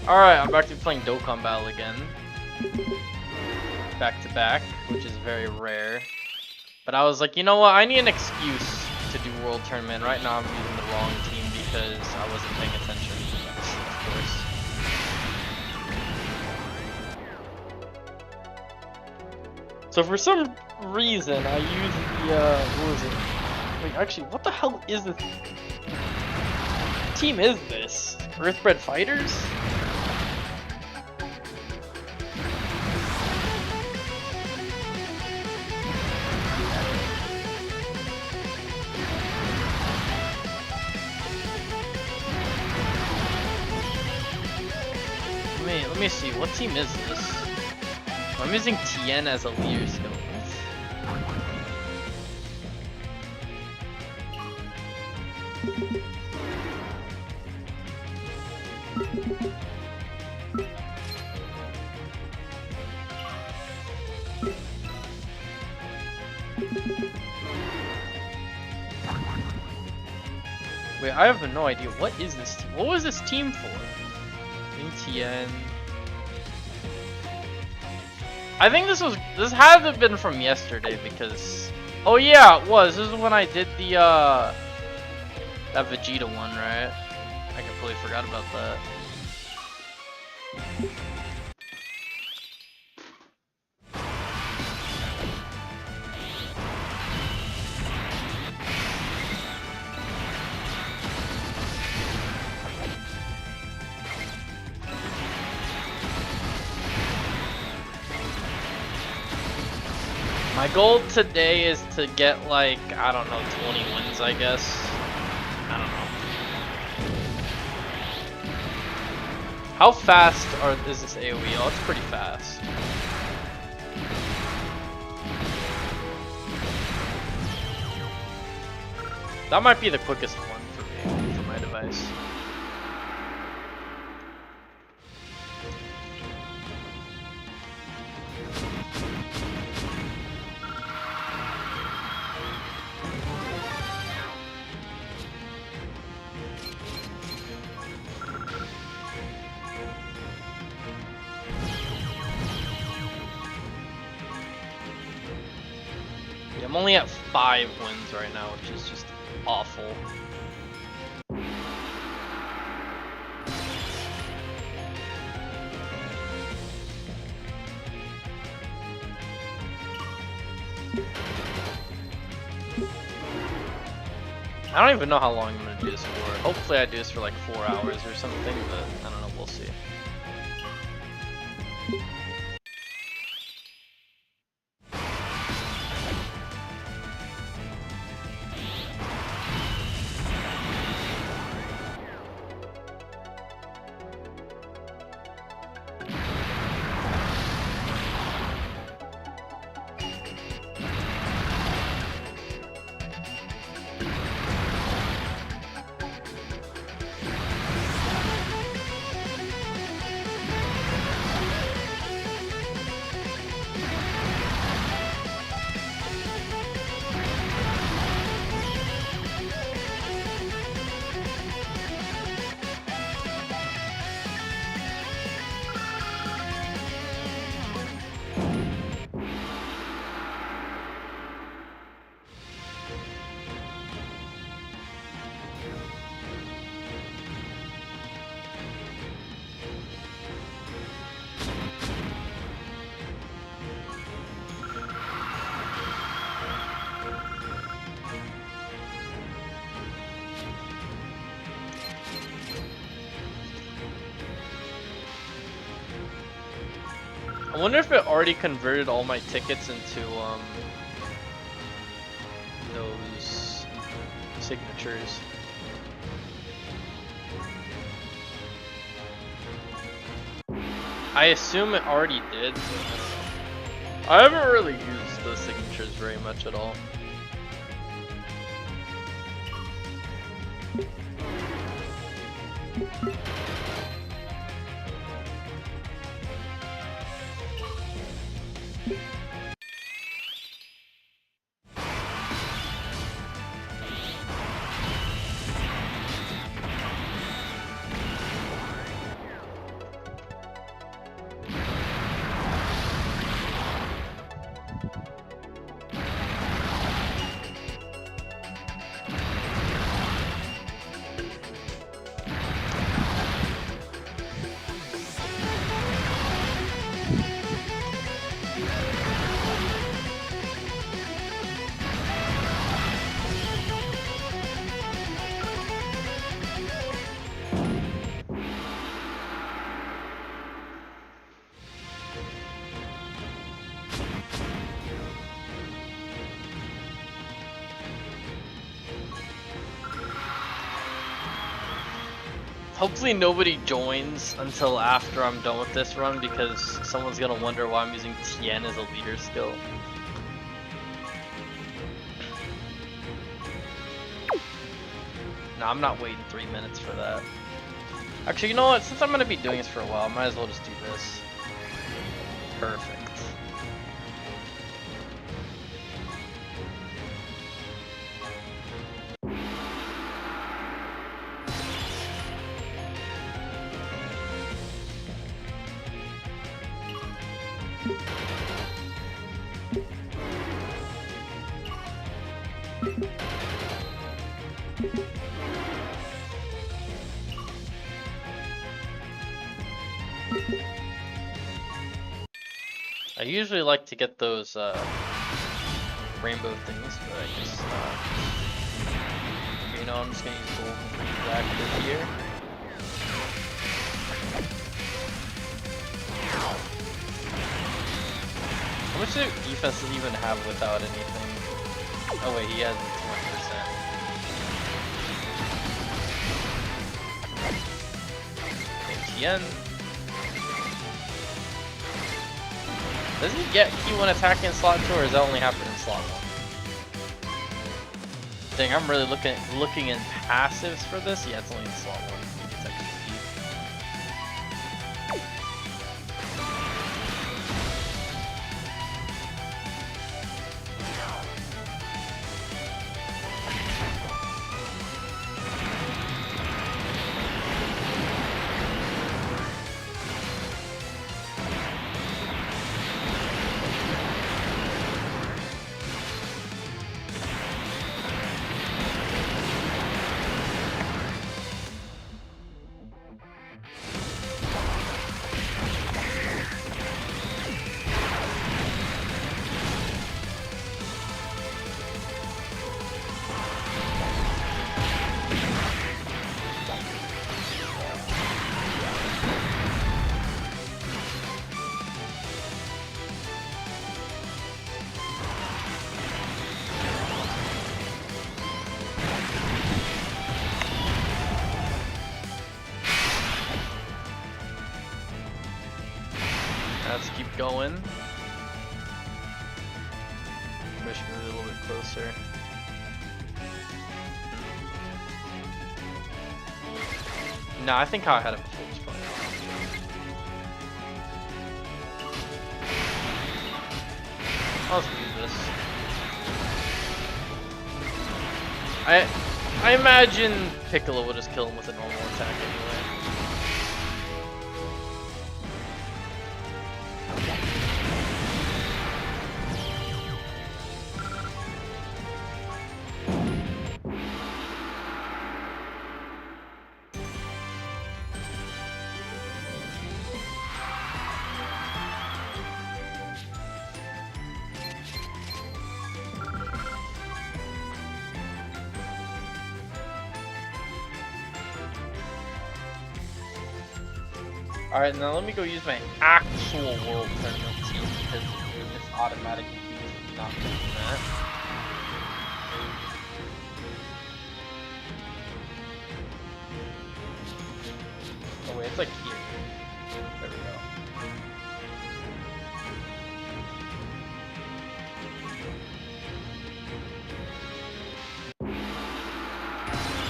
Alright, I'm back to playing Dokkan Battle again. Back to back, which is very rare. But I was like, you know what, I need an excuse to do World Tournament. Right now I'm using the wrong team because I wasn't paying attention, of course. So for some reason, I used the, what was it? Wait, actually, what the hell is this? What team is this? Earthbred Fighters? Let me see, what team is this? I'm using Tien as a leader skill. Wait, I have no idea. What is this team? What was this team for? Tien. I think this had to have been from yesterday because, oh yeah, it was. This is when I did the that Vegeta one, right? I completely forgot about that. My goal today is to get like, I don't know, 20 wins, I guess. I don't know. How fast is this AoE? Oh, it's pretty fast. That might be the quickest one for me, for my device. I'm only at 5 wins right now, which is just awful. I don't even know how long I'm gonna do this for. Hopefully I do this for like 4 hours or something, but I don't know, we'll see. I wonder if it already converted all my tickets into those signatures. I assume it already did. I haven't really used the signatures very much at all. Hopefully nobody joins until after I'm done with this run, because someone's gonna wonder why I'm using Tien as a leader skill. No, I'm not waiting 3 minutes for that. Actually, you know what? Since I'm gonna be doing this for a while, I might as well just do this. Perfect. I usually like to get those rainbow things, but I guess you know, I'm just gonna use gold and green black this year. How much defense does he even have without anything? Oh wait, he has 20%. Tien. Does he get Q1 attack in slot 2, or does that only happen in slot 1? Dang, I'm really looking in passives for this. Yeah, it's only in slot 1. He gets extra Q. Let's keep going. Wish we were a little bit closer. No, I think how I had it before was fine. Let's do this. I imagine Piccolo will just kill him with a normal attack anyway. Alright, now let me go use my actual World Tournament team, because it's automatically not doing that. Oh wait, it's like here. There we go.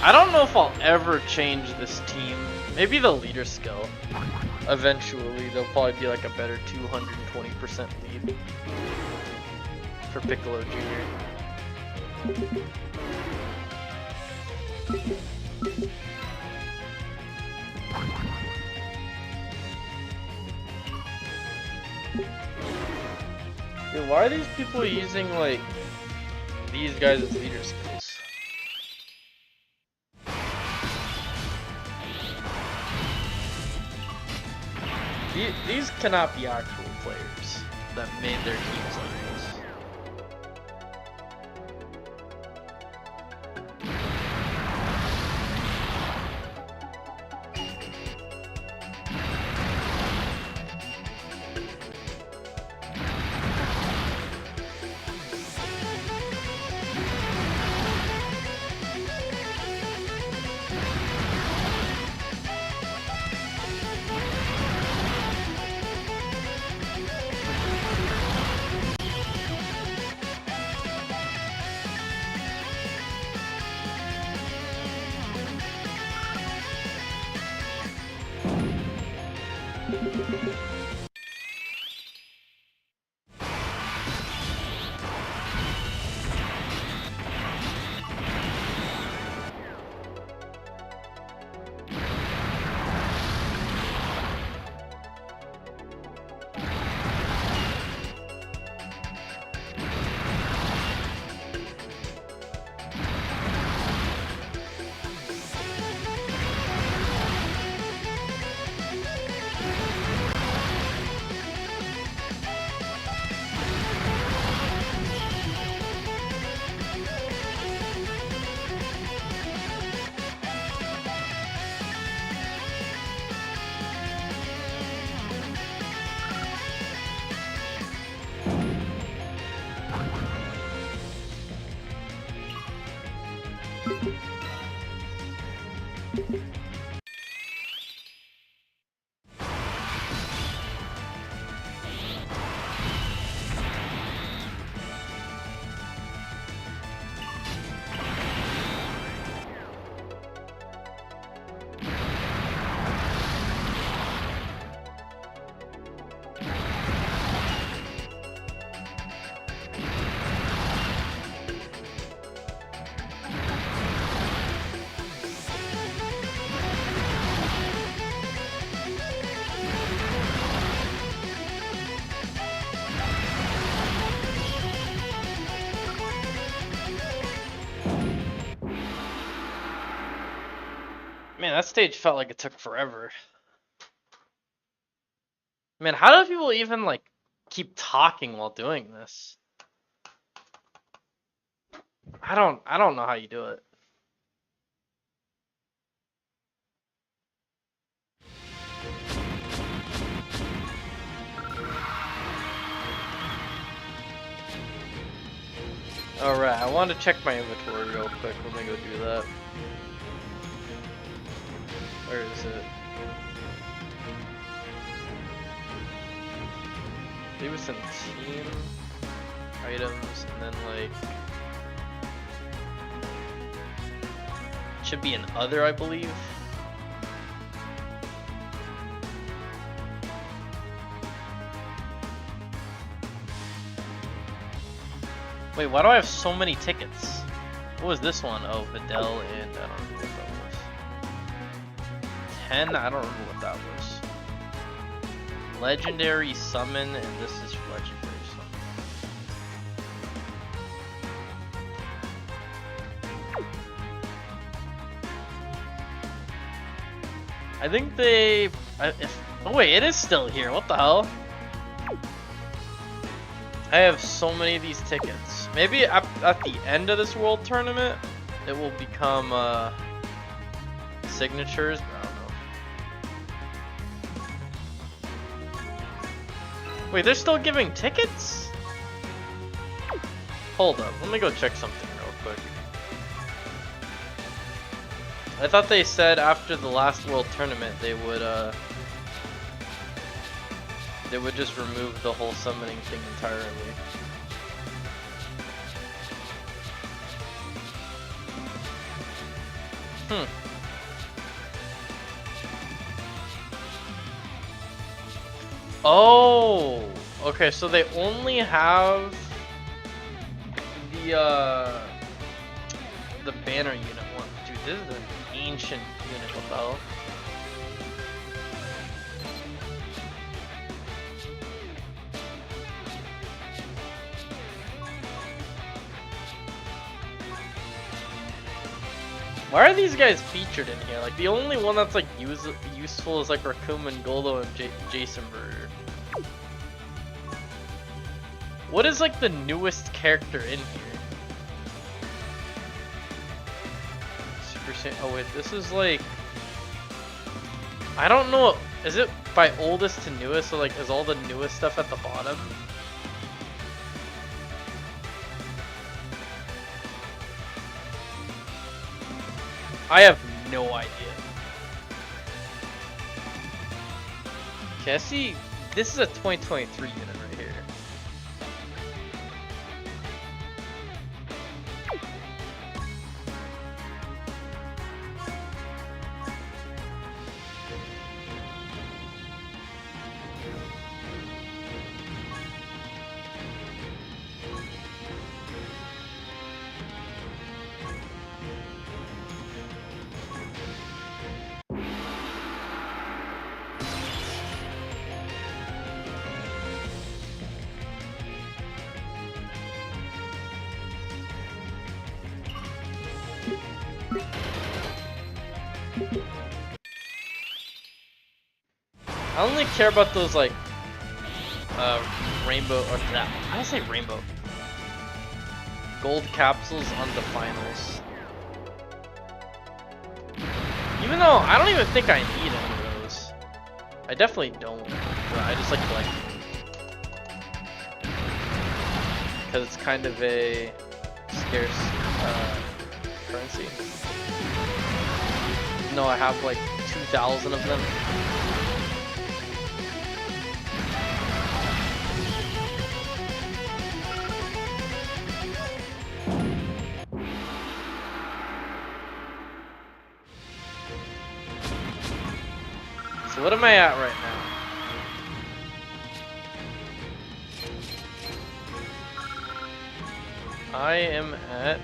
I don't know if I'll ever change this team. Maybe the leader skill. Eventually, there'll probably be like a better 220% lead for Piccolo Jr. Dude, why are these people using like these guys as leader skills? These cannot be actual players that made their teams like this. Man, that stage felt like it took forever. Man, how do people even like keep talking while doing this? I don't know how you do it. Alright, I want to check my inventory real quick. Let me go do that. Where is it? I believe it's in team items, and then like should be in other, I believe. Wait, why do I have so many tickets? What was this one? Oh, Videl, and I don't remember what that was. 10? I don't remember what that was. Legendary summon, and this is legendary summon. I think they... oh wait, it is still here. What the hell? I have so many of these tickets. Maybe at the end of this world tournament, it will become signatures, but I don't know. Wait, they're still giving tickets? Hold up, let me go check something real quick. I thought they said after the last world tournament they would just remove the whole summoning thing entirely. Oh, okay, so they only have the banner unit one. Dude, this is an ancient unit. What the hell? Why are these guys featured in here? Like, the only one that's like useful is like Raccoon, Goldo, and Jason Burger. What is like the newest character in here? Super Saiyan. Oh wait, this is like, I don't know. Is it by oldest to newest? So like, is all the newest stuff at the bottom? I have no idea. Okay, I see. This is a 2023 unit right here. I only care about those like rainbow or that. I say rainbow. Gold capsules on the finals. Even though I don't even think I need any of those. I definitely don't. But I just like collecting them. Because it's kind of a scarce currency. No, I have like 2,000 of them. So what am I at right now? I am at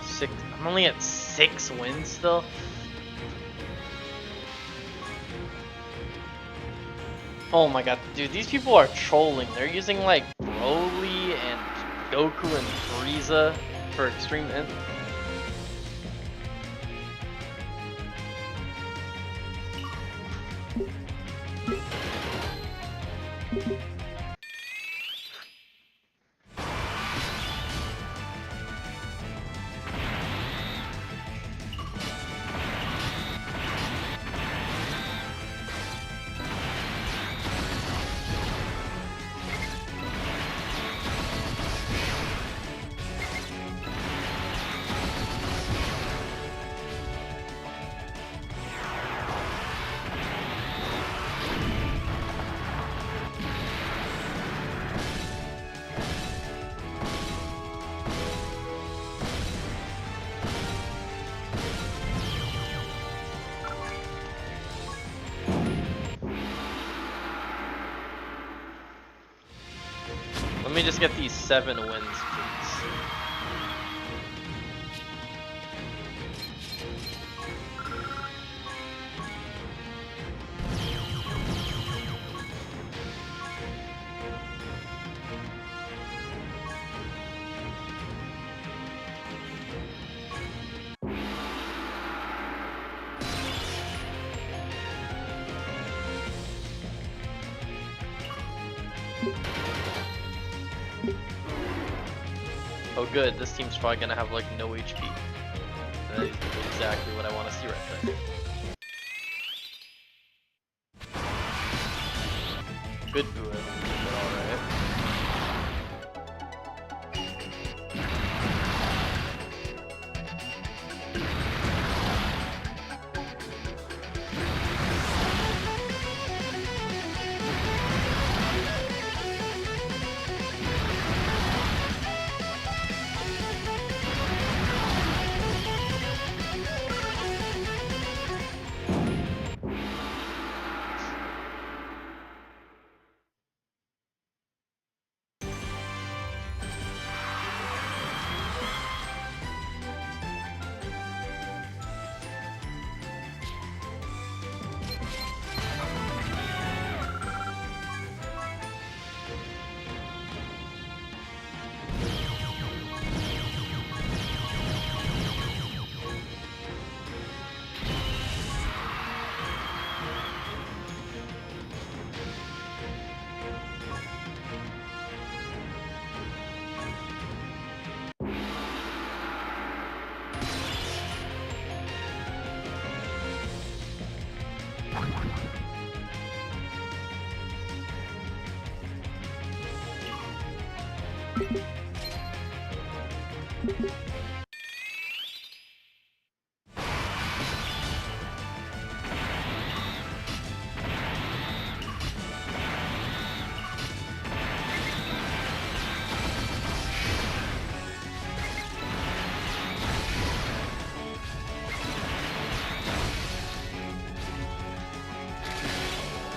6. I'm only at 6 wins still. Oh my god, dude, these people are trolling. They're using like Broly and Goku and Frieza for Extreme End. Let me just get these 7 wins, please. Oh good, this team's probably gonna have like no HP. That is exactly what I want to see right there. Good Boo, but alright.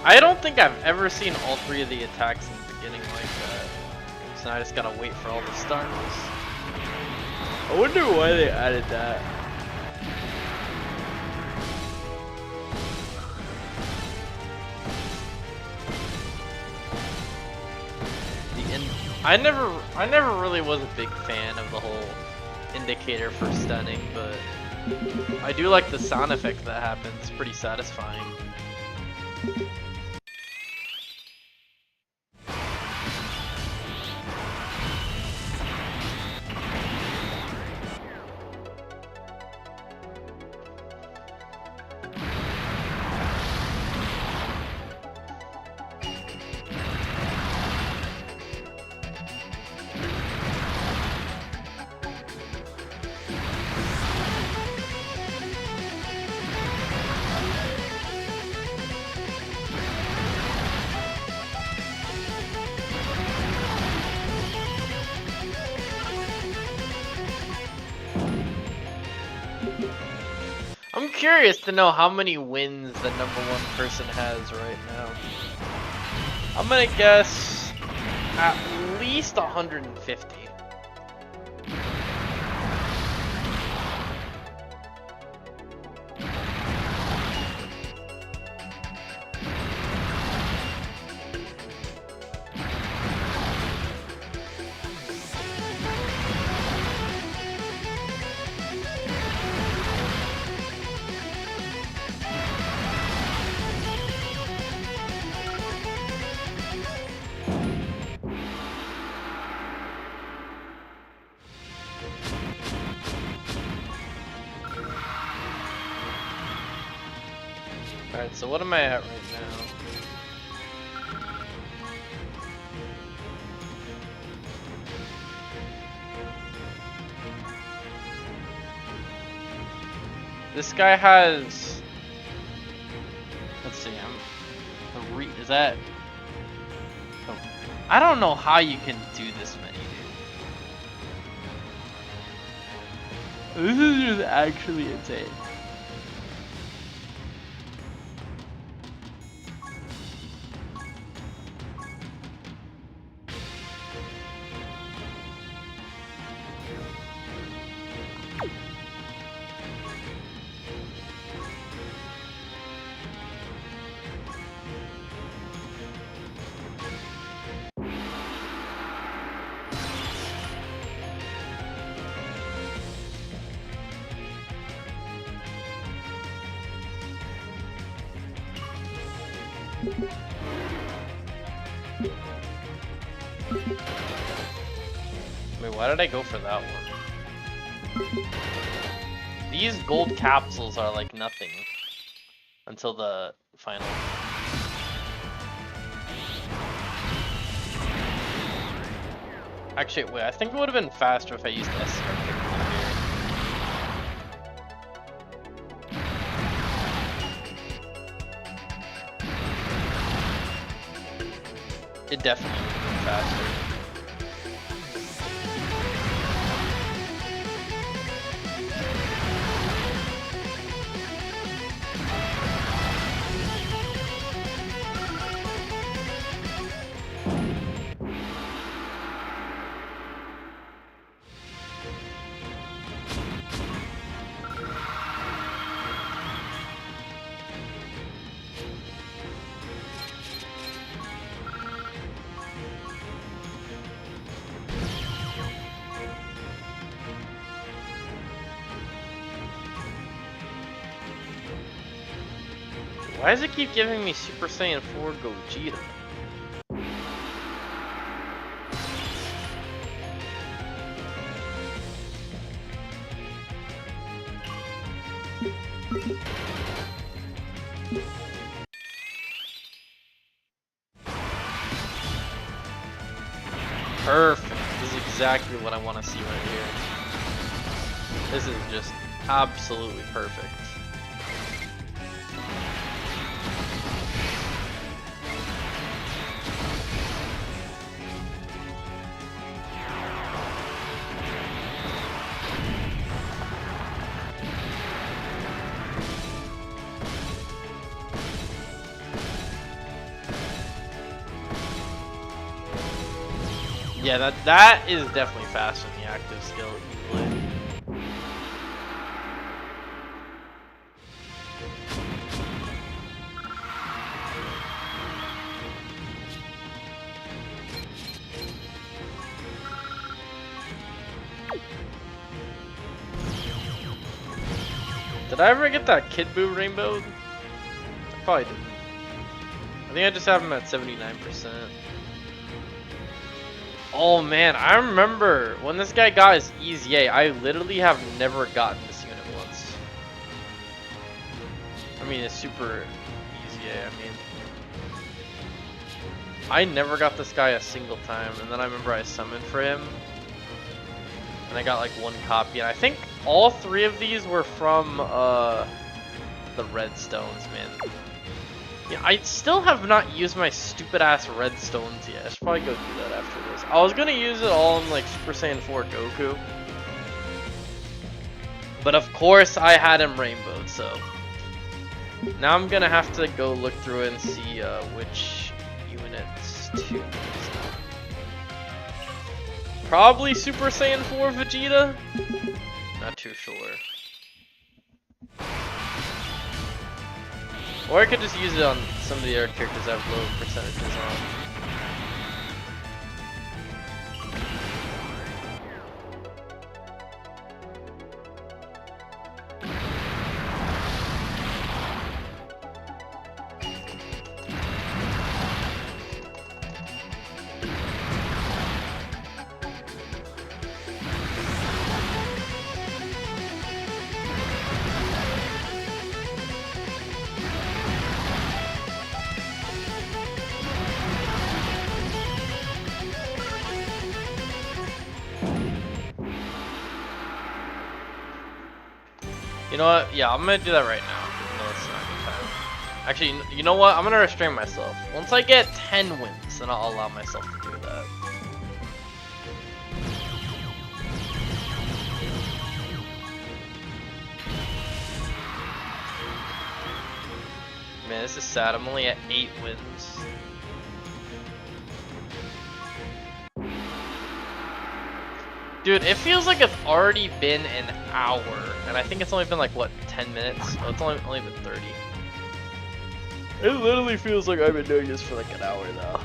I don't think I've ever seen all 3 of the attacks in the beginning like that. So now I just gotta wait for all the stars. I wonder why they added that. I never really was a big fan of the whole indicator for stunning, but I do like the sound effect that happens. It's pretty satisfying. I'm curious to know how many wins the #1 person has right now. I'm gonna guess at least 150. Alright, so what am I at right now? This guy has... Let's see, is that... Oh, I don't know how you can do this many, dude. This is just actually insane. Wait, why did I go for that one? These gold capsules are like nothing until the final. Actually, wait, I think it would have been faster if I used S. It definitely would have been faster. Why does it keep giving me Super Saiyan 4 Gogeta? Perfect. This is exactly what I want to see right here. This is just absolutely perfect. Yeah, that is definitely faster than the active skill easily. Did I ever get that Kid Buu rainbow? I probably didn't. I think I just have him at 79%. Oh man, I remember when this guy got his EZA, I literally have never gotten this unit once. I mean, it's super EZA, I mean. I never got this guy a single time, and then I remember I summoned for him. And I got like one copy, and I think all three of these were from the Redstones, man. Yeah, I still have not used my stupid ass Redstones yet. I should probably go do that after this. I was gonna use it all in like Super Saiyan 4 Goku. But of course I had him rainbowed, so. Now I'm gonna have to go look through it and see which units to use. Probably Super Saiyan 4 Vegeta? Not too sure. Or I could just use it on some of the other characters I have low percentages on. You know what? Yeah, I'm gonna do that right now. Even though it's not good time. Actually, you know what? I'm gonna restrain myself. Once I get 10 wins, then I'll allow myself to do that. Man, this is sad. I'm only at 8 wins. Dude, it feels like it's already been an hour, and I think it's only been like, what, 10 minutes? Oh, it's only been 30. It literally feels like I've been doing this for like an hour now.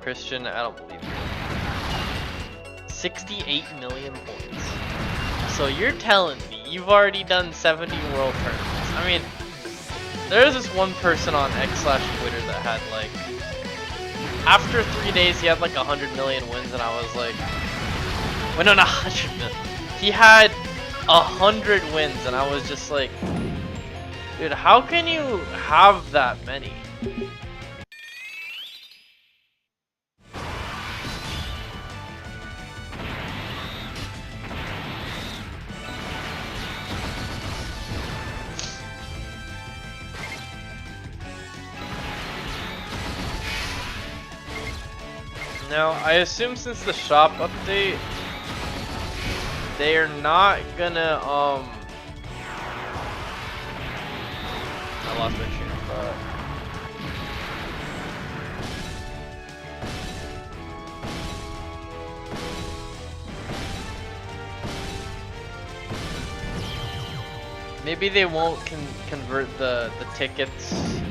Christian, I don't believe you. 68 million points. So you're telling me you've already done 70 world tournaments. I mean, there's this one person on X/Twitter that had like, after 3 days he had like 100 million wins, and I was like, wait, no, not 100 million. He had 100 wins, and I was just like, dude, how can you have that many? Now, I assume since the shop update, they are not gonna, I lost my train of thought. Maybe they won't convert the tickets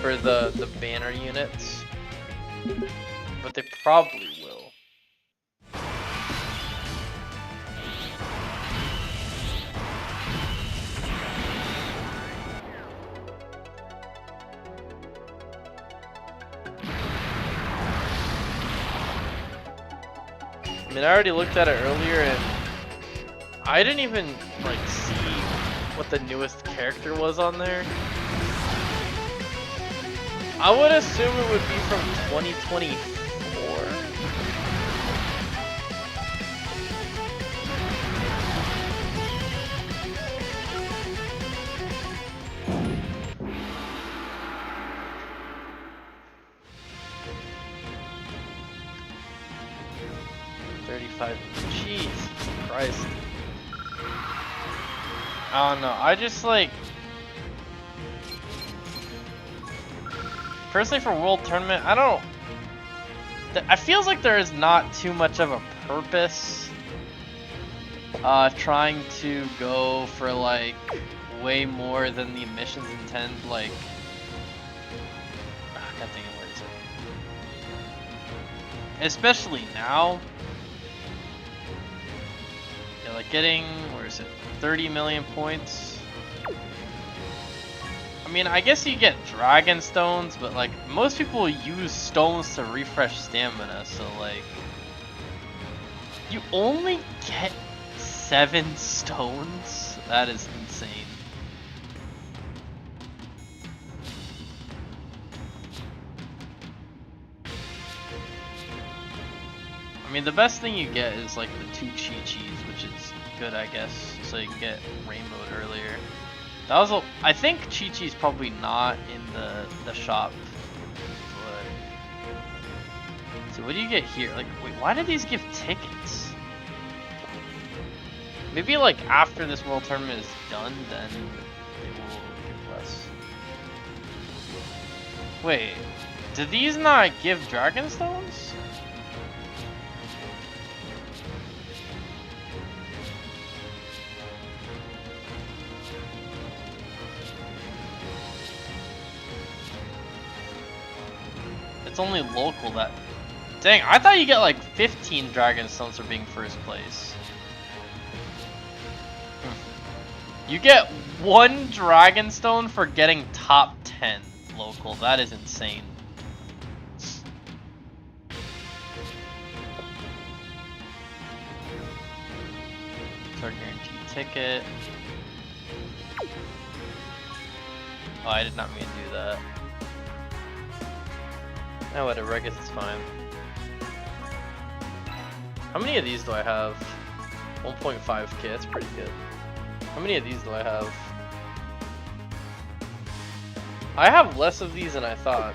for the banner units. But they probably will. I mean, I already looked at it earlier, and I didn't even like see what the newest character was on there. I would assume it would be from 2024. Jeez Christ. I don't know. I just like, personally for World Tournament, I feels like there is not too much of a purpose trying to go for like way more than the missions intend. Like, I can't think of words. Especially now. Yeah, like getting, where is it, 30 million points. I mean, I guess you get dragon stones, but like most people use stones to refresh stamina, so like you only get 7 stones? That is insane. I mean, the best thing you get is like the 2 Chi-Chis, which is good, I guess, so you can get rainbowed earlier. That was I think Chi-Chi's probably not in the shop. But, so what do you get here? Like, wait, why do these give tickets? Maybe like after this World Tournament is done, then they will give less. Wait, do these not give dragon stones? It's only local that... Dang, I thought you get like 15 dragon stones for being first place. You get 1 Dragonstone for getting top 10 local. That is insane. Our guaranteed ticket. Oh, I did not mean to do that. Oh, whatever, I guess it's fine. How many of these do I have? 1.5k, that's pretty good. How many of these do I have? I have less of these than I thought.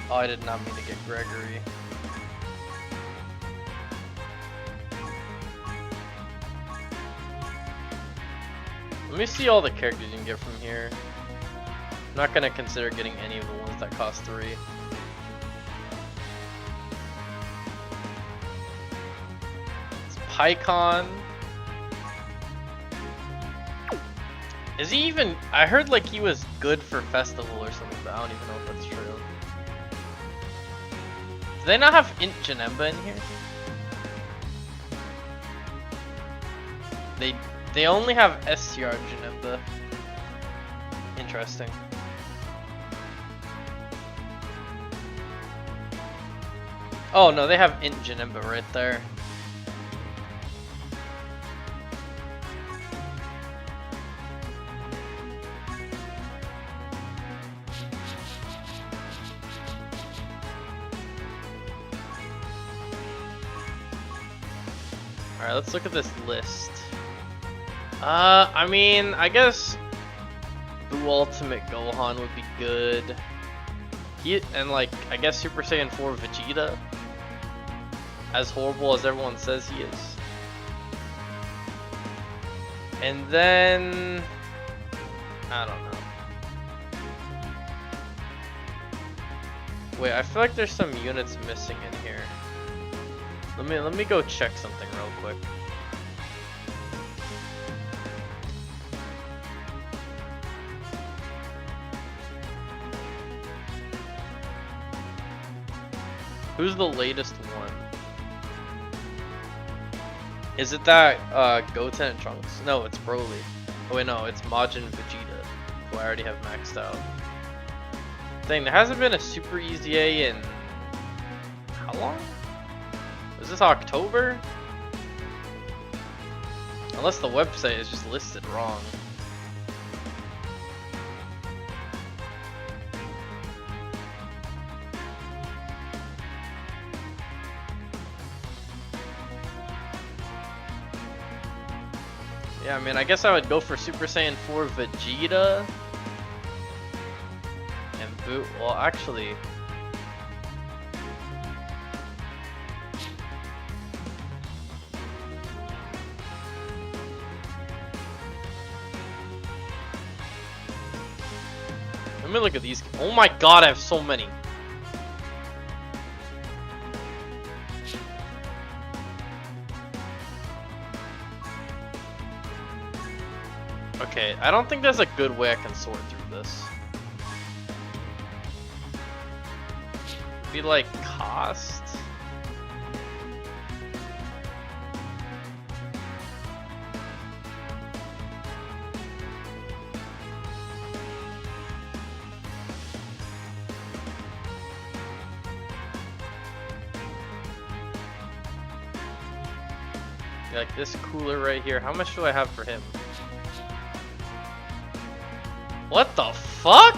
Oh, I did not mean to get Gregory. Let me see all the characters you can get from here. I'm not gonna consider getting any of the ones that cost 3. It's PyCon. Is he even? I heard like he was good for festival or something, but I don't even know if that's true. Do they not have Int Janemba in here? They only have STR Janemba. Interesting. Oh no, they have Int Janemba right there. Alright, let's look at this list. I mean, I guess Buu Ultimate Gohan would be good. And like, I guess Super Saiyan 4 Vegeta. As horrible as everyone says he is. And then... I don't know. Wait, I feel like there's some units missing in here. Let me go check something real quick. Who's the latest one? Is it that Goten and Trunks? No, it's Broly. Oh wait, no, it's Majin Vegeta, who I already have maxed out. Dang, there hasn't been a Super Easy A in how long? Was this October? Unless the website is just listed wrong. Yeah, I mean, I guess I would go for Super Saiyan 4 Vegeta. And Buu. Well, actually. Let me look at these. Oh my god, I have so many. Okay, I don't think there's a good way I can sort through this. Be like cost. Like this cooler right here. How much do I have for him? What the fuck?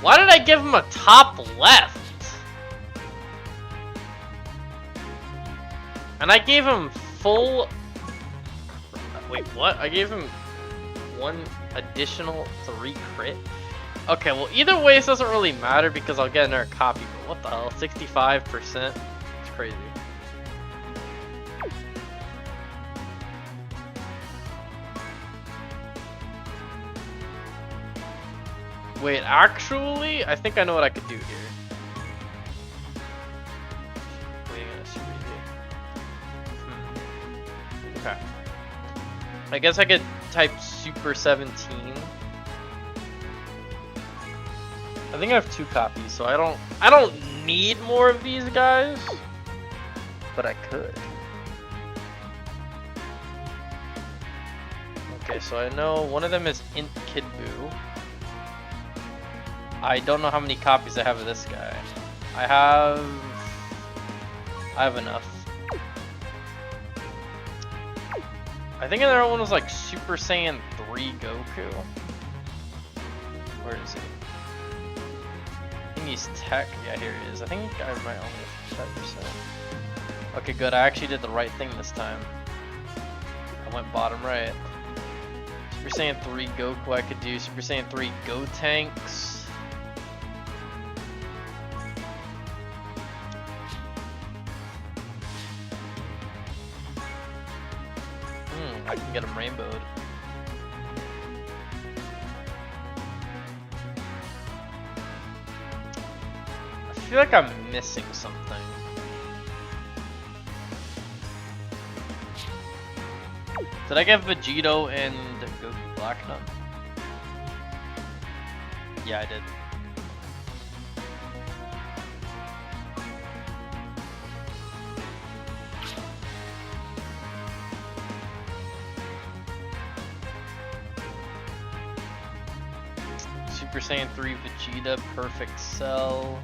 Why did I give him a top left? And I gave him full... Wait, what? I gave him 1 additional 3 crit? Okay, well either way this doesn't really matter because I'll get another copy, but what the hell? 65%? It's crazy. Wait, actually, I think I know what I could do here. Waiting on a Super Easy. Okay. I guess I could type Super 17 I think I have 2 copies, so I don't need more of these guys, but I could. Okay, so I know one of them is Int Kid Buu. I don't know how many copies I have of this guy. I have enough. I think another one was like Super Saiyan 3 Goku. Where is he? I think he's tech. Yeah, here he is. I think I might only have 5%. Okay, good. I actually did the right thing this time. I went bottom right. Super Saiyan 3 Goku I could do. Super Saiyan 3 Gotenks. I can get him rainbowed. I feel like I'm missing something. Did I get Vegito and Goku Black Nut? Yeah, I did. Super Saiyan 3 Vegeta, Perfect Cell.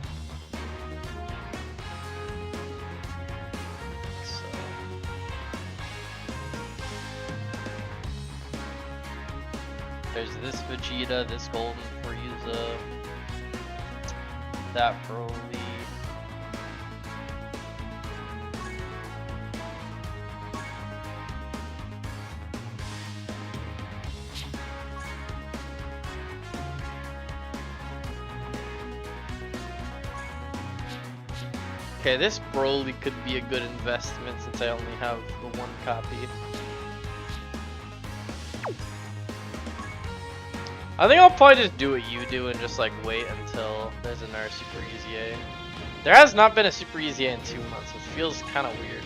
There's this Vegeta, this Golden Frieza, that Broly. Okay, this Broly could be a good investment since I only have the 1 copy. I think I'll probably just do what you do and just like wait until there's another Super Easy A. There has not been a Super Easy A in 2 months, which feels kind of weird.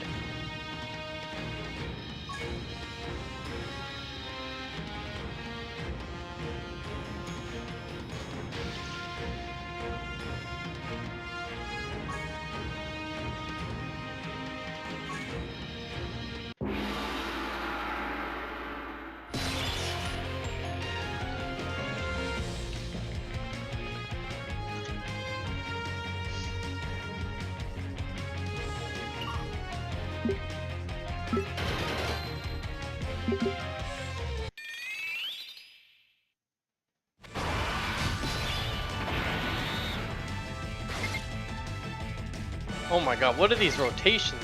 Oh my god, what are these rotations?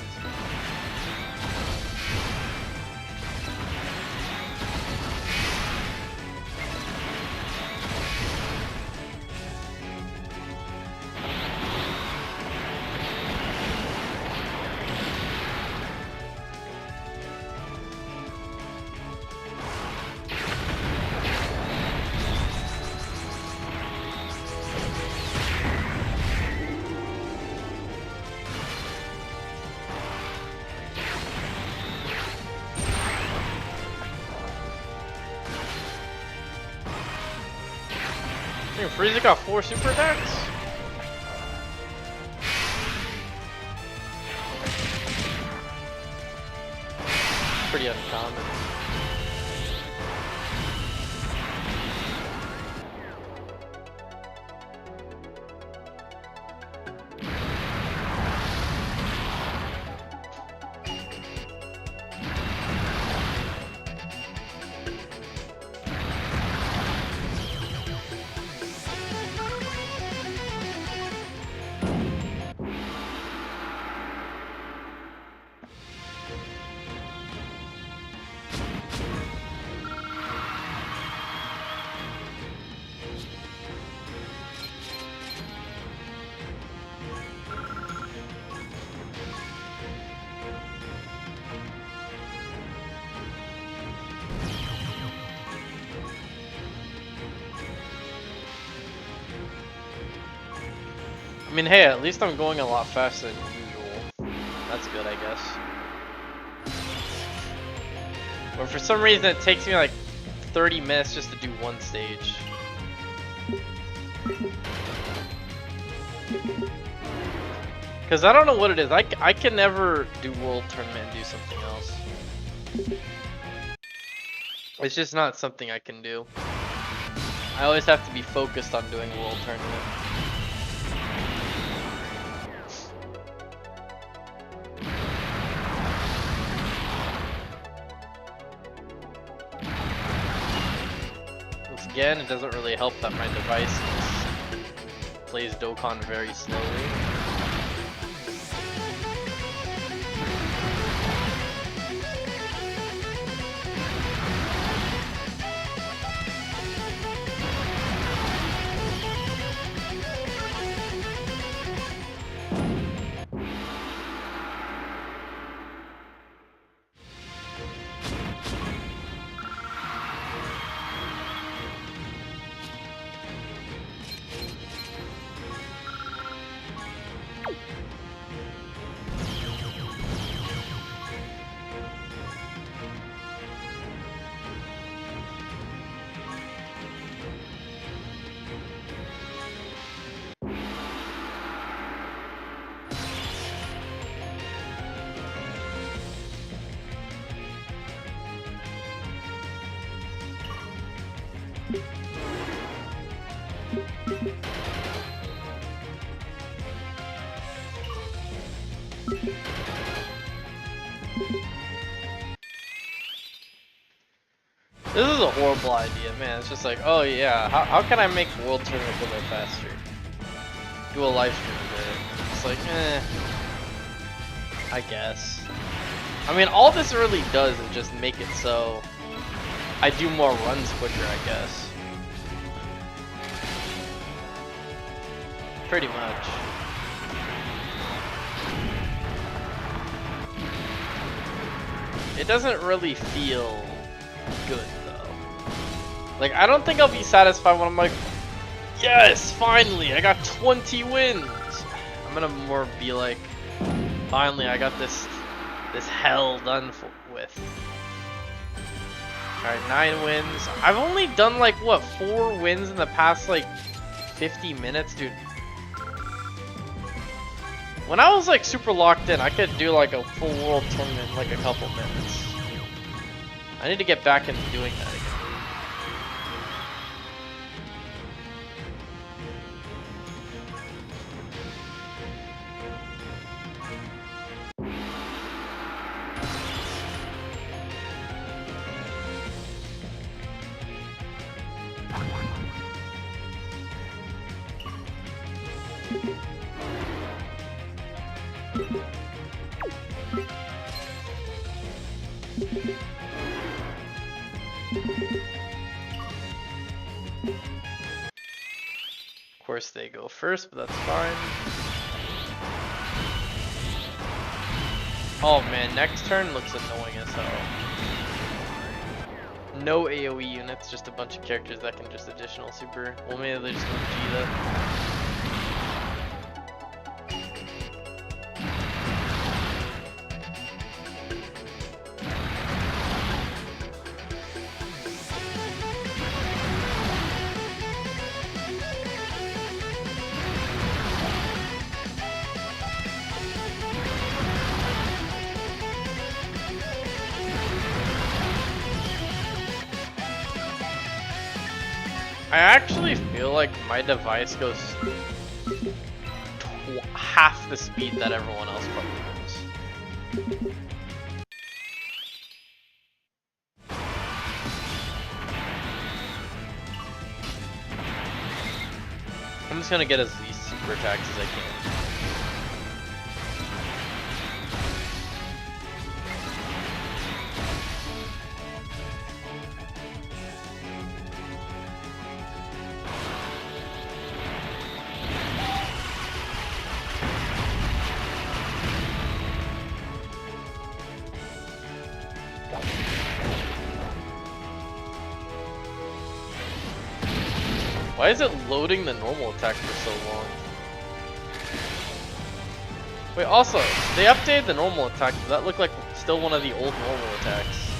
Frieza got 4 super attacks? Pretty uncommon. I mean, hey, at least I'm going a lot faster than usual. That's good, I guess. But for some reason, it takes me like 30 minutes just to do 1 stage. Because I don't know what it is. I can never do World Tournament and do something else. It's just not something I can do. I always have to be focused on doing World Tournament. Once again, it doesn't really help that my device plays Dokkan very slowly. This is a horrible idea, man. It's just like, oh yeah, how can I make World Tournament go a bit faster? Do a live stream of it. It's like, I guess. I mean, all this really does is just make it so I do more runs quicker, I guess. Pretty much. It doesn't really feel good though. Like, I don't think I'll be satisfied when I'm like, yes, finally, I got 20 wins. I'm gonna more be like, finally, I got this hell done with. Alright, 9 wins. I've only done like, what, 4 wins in the past like 50 minutes, dude. When I was like super locked in, I could do like a full World Tournament in like a couple minutes. I need to get back into doing that again. Of course they go first, but that's fine. Oh man, next turn looks annoying as hell. No AoE units, just a bunch of characters that can just additional super. Well, maybe they just Vegeta. I actually feel like my device goes half the speed that everyone else probably goes. I'm just gonna get as least super attacks as I can. Why is it loading the normal attack for so long? Wait, also, they updated the normal attack. Does that look like still one of the old normal attacks?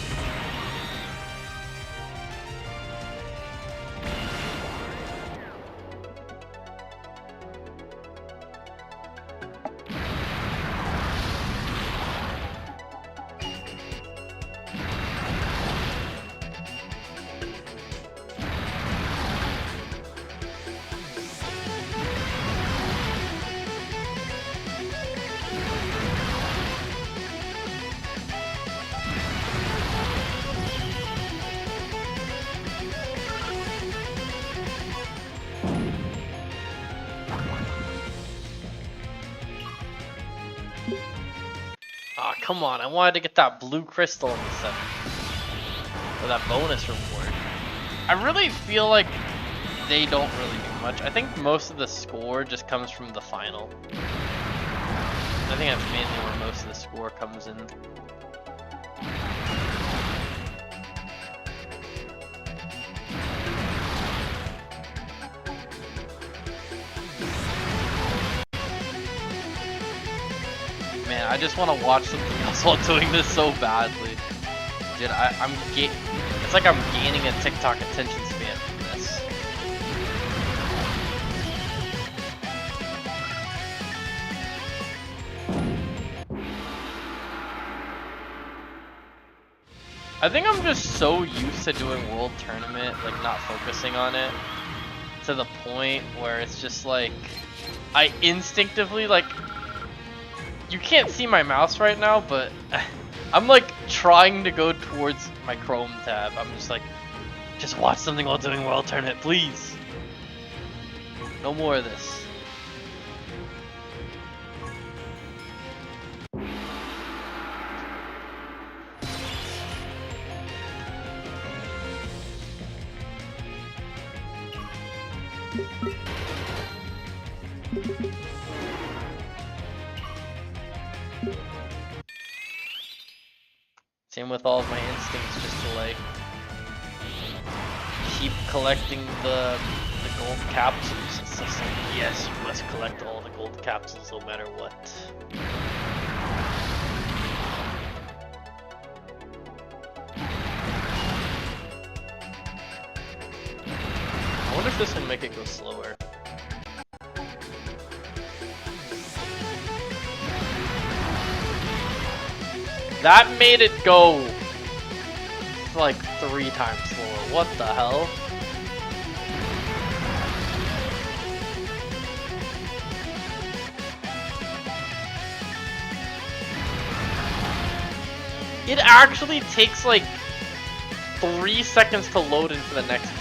come on, I wanted to get that blue crystal in the center. For that bonus reward. I really feel like they don't really do much. I think most of the score just comes from the final. I think that's mainly where most of the score comes in. Man, I just want to watch something else while doing this so badly. Dude, it's like I'm gaining a TikTok attention span from this. I think I'm just so used to doing World Tournament, like not focusing on it, to the point where it's just like, I instinctively, like, you can't see my mouse right now, but I'm like trying to go towards my Chrome tab. I'm just like, just watch something while doing World Tournament, please. No more of this. Same with all of my instincts, just to like keep collecting the gold capsules. It's just like, yes, you must collect all the gold capsules no matter what. I wonder if this will make it go slower. That made it go like 3 times slower. What the hell? It actually takes like 3 seconds to load into the next enemy.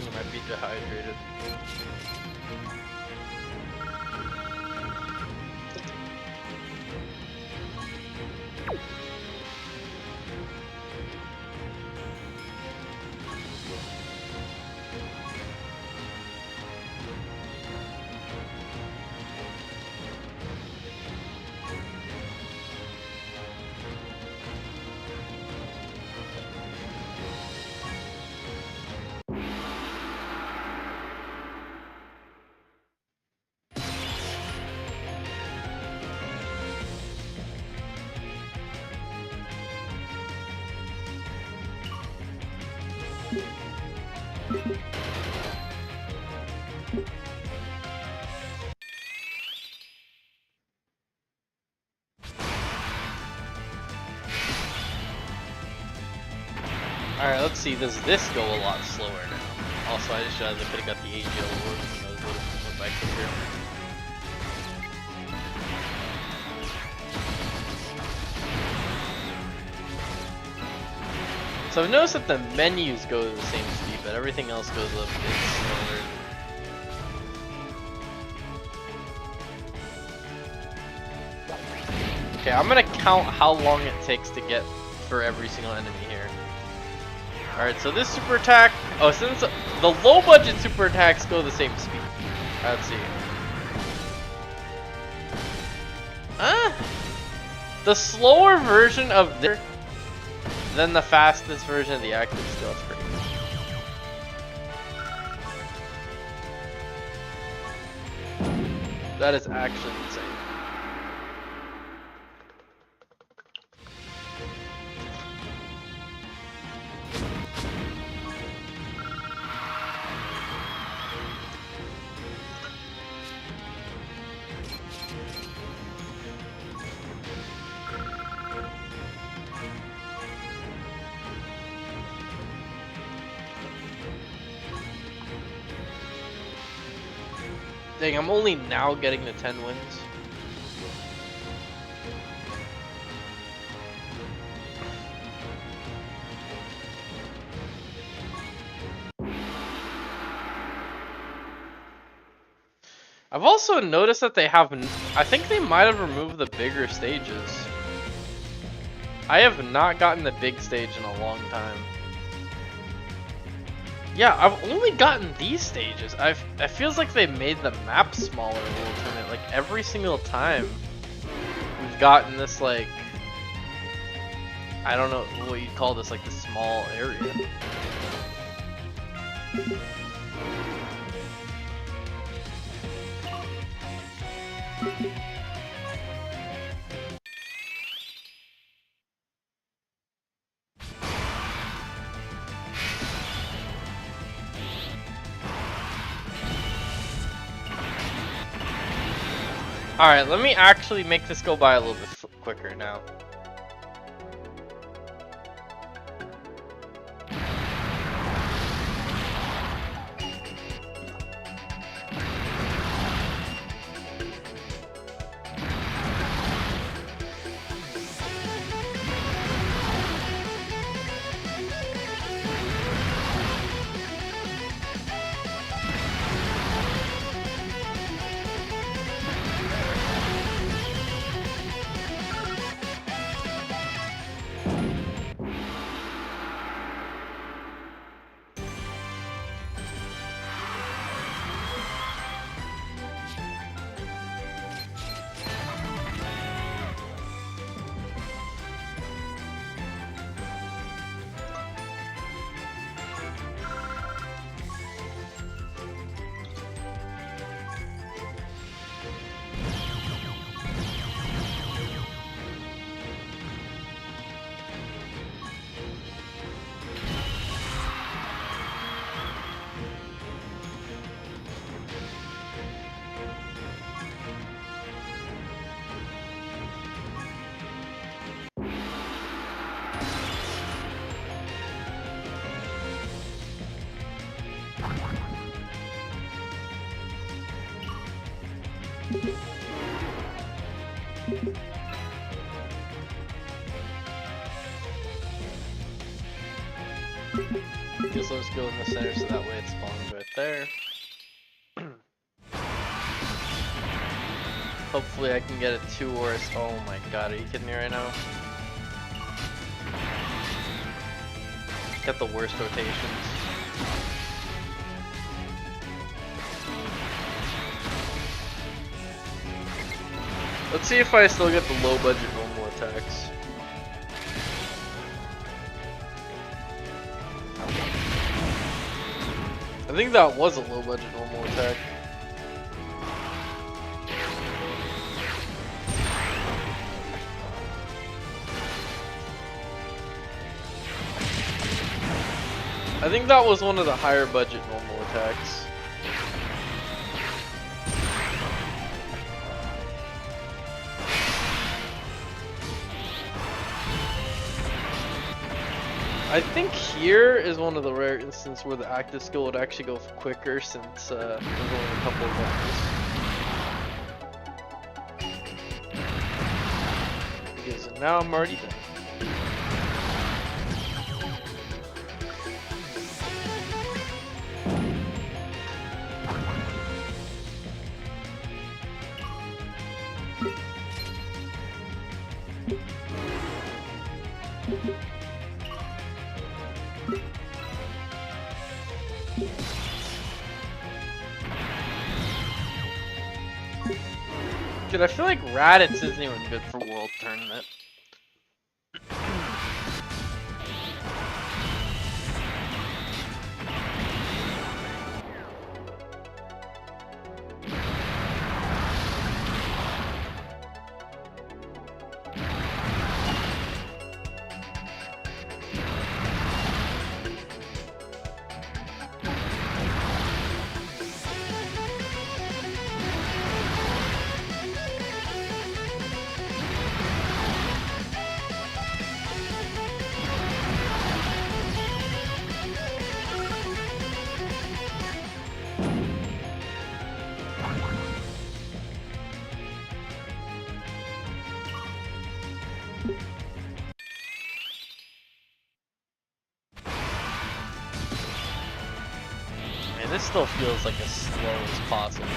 You might be dehydrated. Alright, let's see, does this go a lot slower now? Also, I just realized I could have got the AGL awards when I was looking back here. So I've noticed that the menus go to the same speed, but everything else goes a bit slower. Okay, I'm gonna count how long it takes to get for every single enemy here. Alright, so this super attack, oh, since the low budget super attacks go the same speed. Alright, let's see. The slower version of this than the fastest version of the active skill. It's pretty good. That is actually insane. Dang, I'm only now getting the 10 wins. I've also noticed that they have, I think they might have removed the bigger stages. I have not gotten the big stage in a long time. Yeah, I've only gotten these stages. It feels like they made the map smaller a little bit. Like every single time we've gotten this, like, I don't know what you'd call this, like the small area. Alright, let me actually make this go by a little bit quicker now. Guess let's go in the center so that way it spawns right there. Hopefully I can get a 2 or a... Oh my god, are you kidding me right now? Got the worst rotations. Let's see if I still get the low budget normal attacks. I think that was a low budget normal attack. I think that was one of the higher budget normal attacks. I think here is one of the rare instances where the active skill would actually go quicker since there's only a couple of buttons. Because now I'm already done. Dude, I feel like Raditz isn't even good for World Tournament. Man, this still feels like as slow as possible.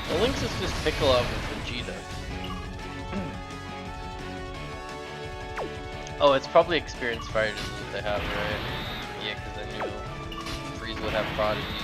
Well, Lynx is just Piccolo with Vegeta. Oh, it's probably experienced fighters that they have, right? Yeah, because I knew Freeze would have prodigies.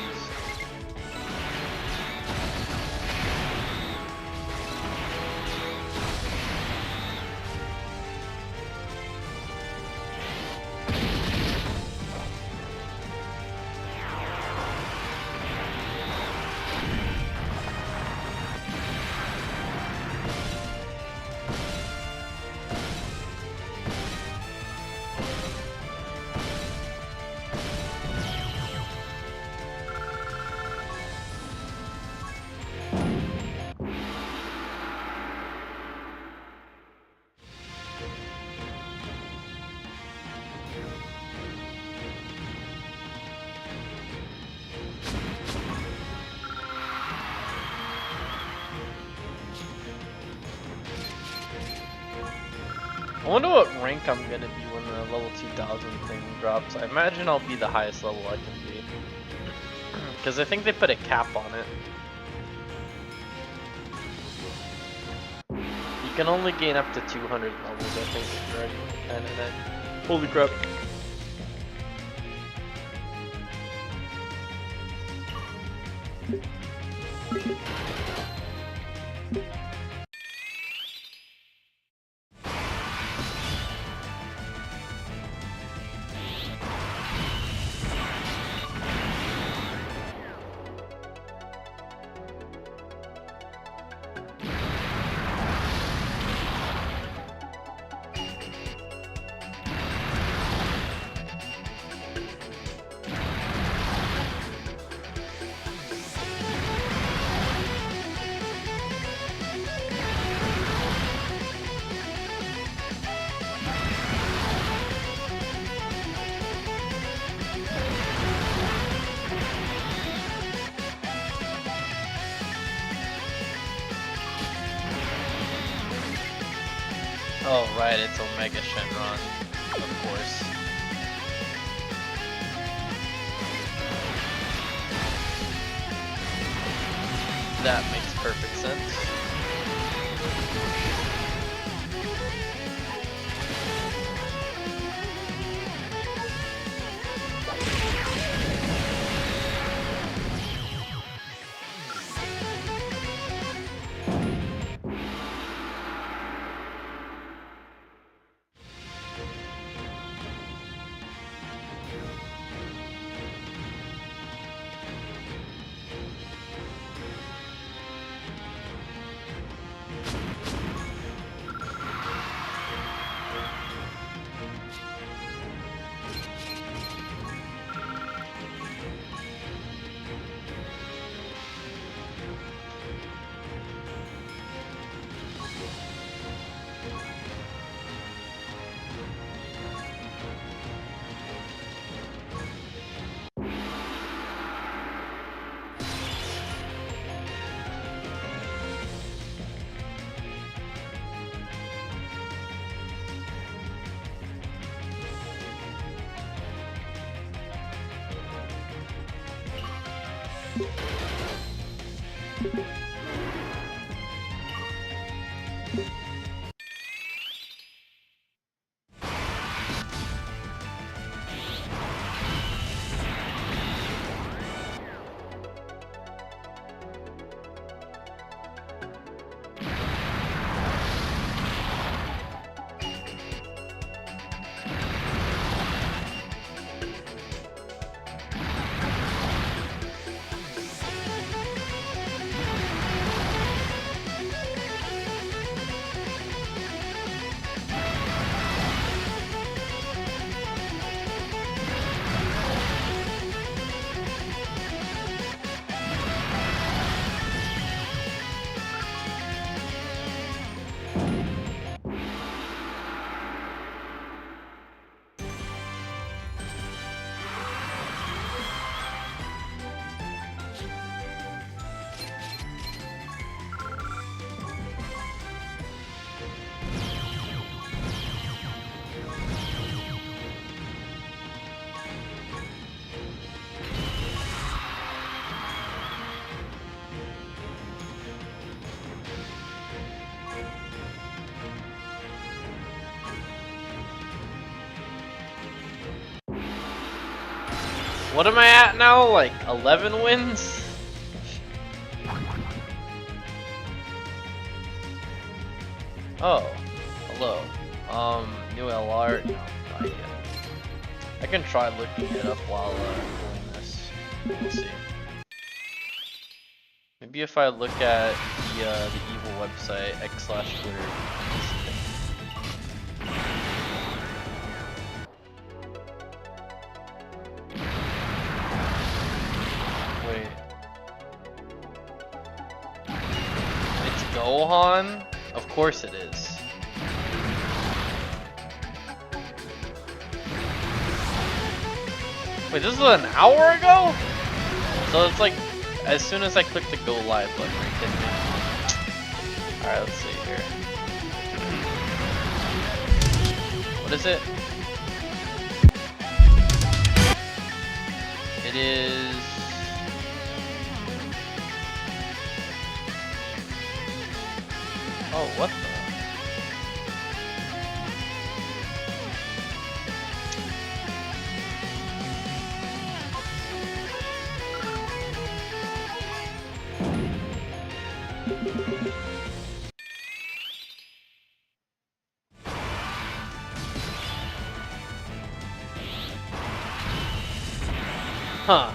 I wonder what rank I'm gonna be when the level 2000 thing drops. I imagine I'll be the highest level I can be. Because I think they put a cap on it. You can only gain up to 200 levels, I think, if you're already 99. Holy crap. Oh right, it's Omega Shenron, of course. That makes perfect sense. What am I at now? Like 11 wins? Oh, hello. New LR? No, not yet. I can try looking it up while doing this. Let's see. Maybe if I look at the evil website, x/Twitter. Wait. It's Gohan? Of course it is. Wait, this was an hour ago? So it's like, as soon as I click the go live button, are you kidding me? Alright, let's see here. What is it? It is... Oh, what the? Huh.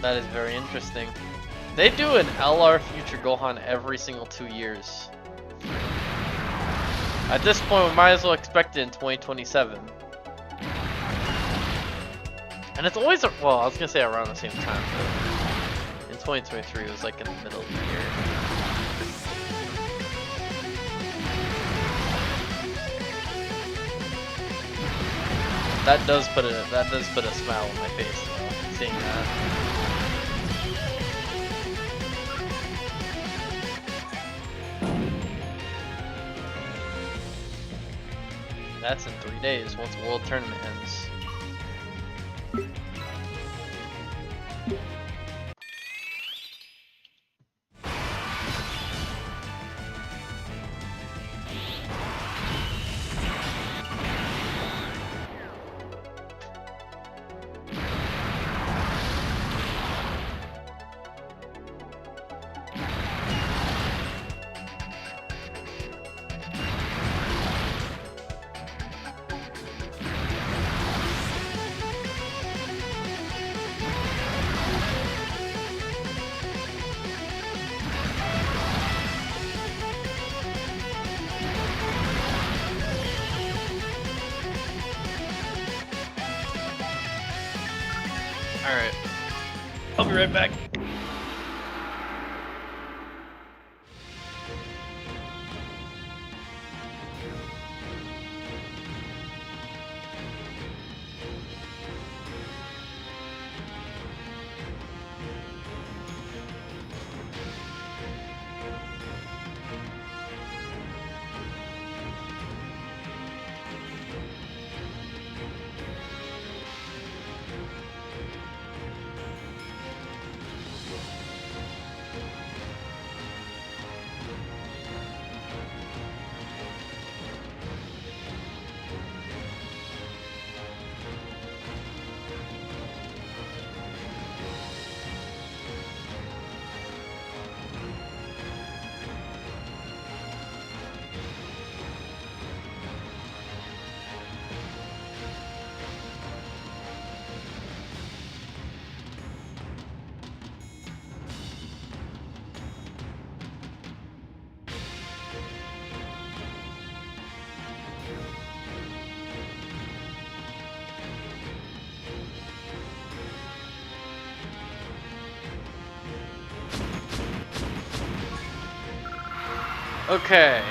That is very interesting. They do an LR Future Gohan every single 2 years. At this point, we might as well expect it in 2027. And it's always, well, I was gonna say around the same time, but in 2023 it was like in the middle of the year. That does put a smile on my face though, seeing that. That's in 3 days once World Tournament ends. Alright. I'll be right back. Okay.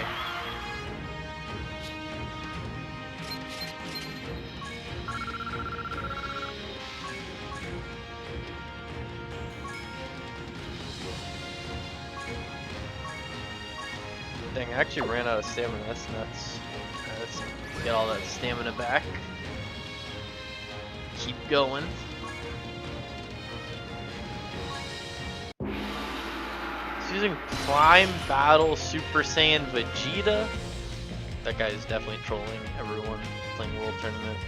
Dang, I actually ran out of stamina. That's nuts. Alright, let's get all that stamina back. Keep going. He's using Prime Battle Super Saiyan Vegeta. That guy is definitely trolling everyone playing World Tournament.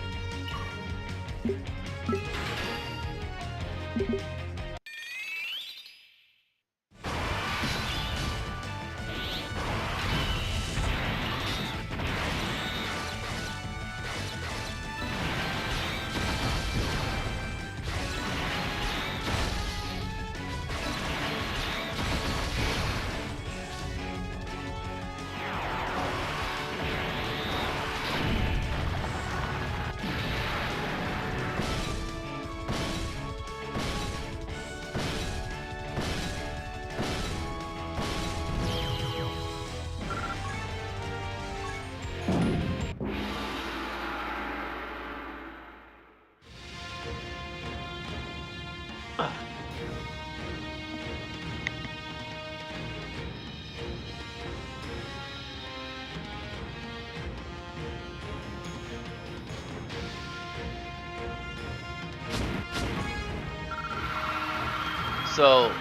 So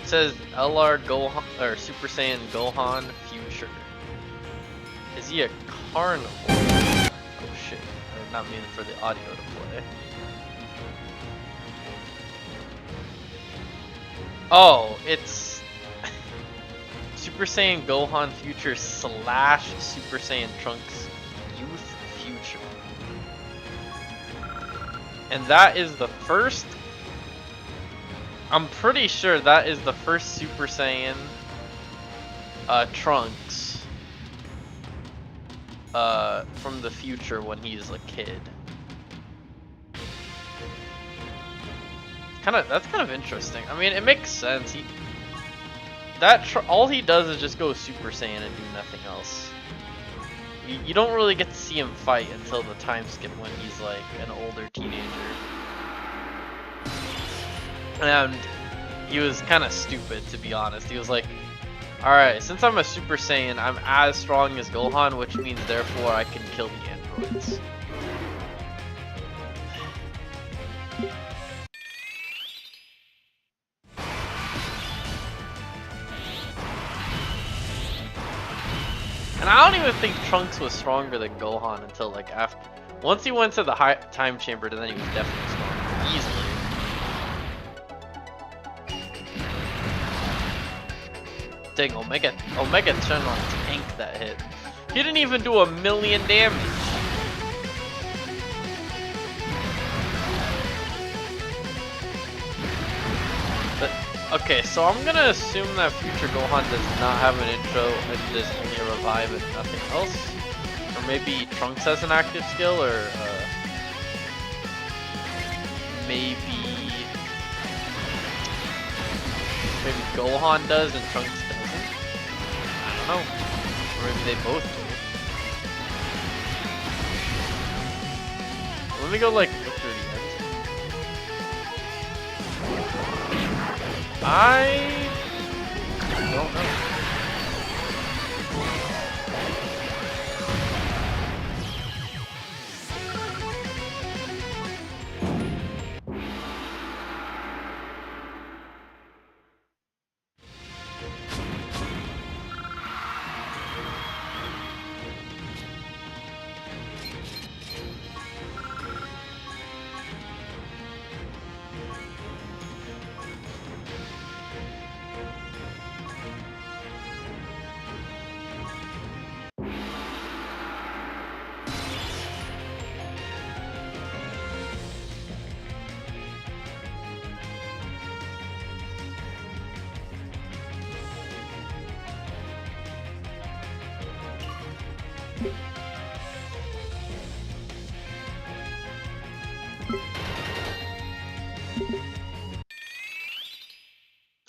it says LR Gohan or Super Saiyan Gohan Future. Is he a carnivore? Oh shit! I did not mean for the audio to play. Oh, it's Super Saiyan Gohan Future / Super Saiyan Trunks Youth Future, and that is the first. I'm pretty sure that is the first Super Saiyan Trunks from the future when he's a kid. That's kind of interesting. I mean, it makes sense. All he does is just go Super Saiyan and do nothing else. You don't really get to see him fight until the time skip when he's like an older teenager. And he was kind of stupid, to be honest. He was like, alright, since I'm a Super Saiyan, I'm as strong as Gohan, which means therefore I can kill the androids. And I don't even think Trunks was stronger than Gohan until like after. Once he went to the time chamber, then he was definitely stronger. Easily. Dang, Omega Shenron tanked that hit. He didn't even do 1,000,000 damage. But, okay, so I'm gonna assume that Future Gohan does not have an intro and there's only a revive and nothing else. Or maybe Trunks has an active skill, or maybe Gohan does and Trunks doesn't. I don't know. Or maybe they both do. Let me go like look through the end. I don't know.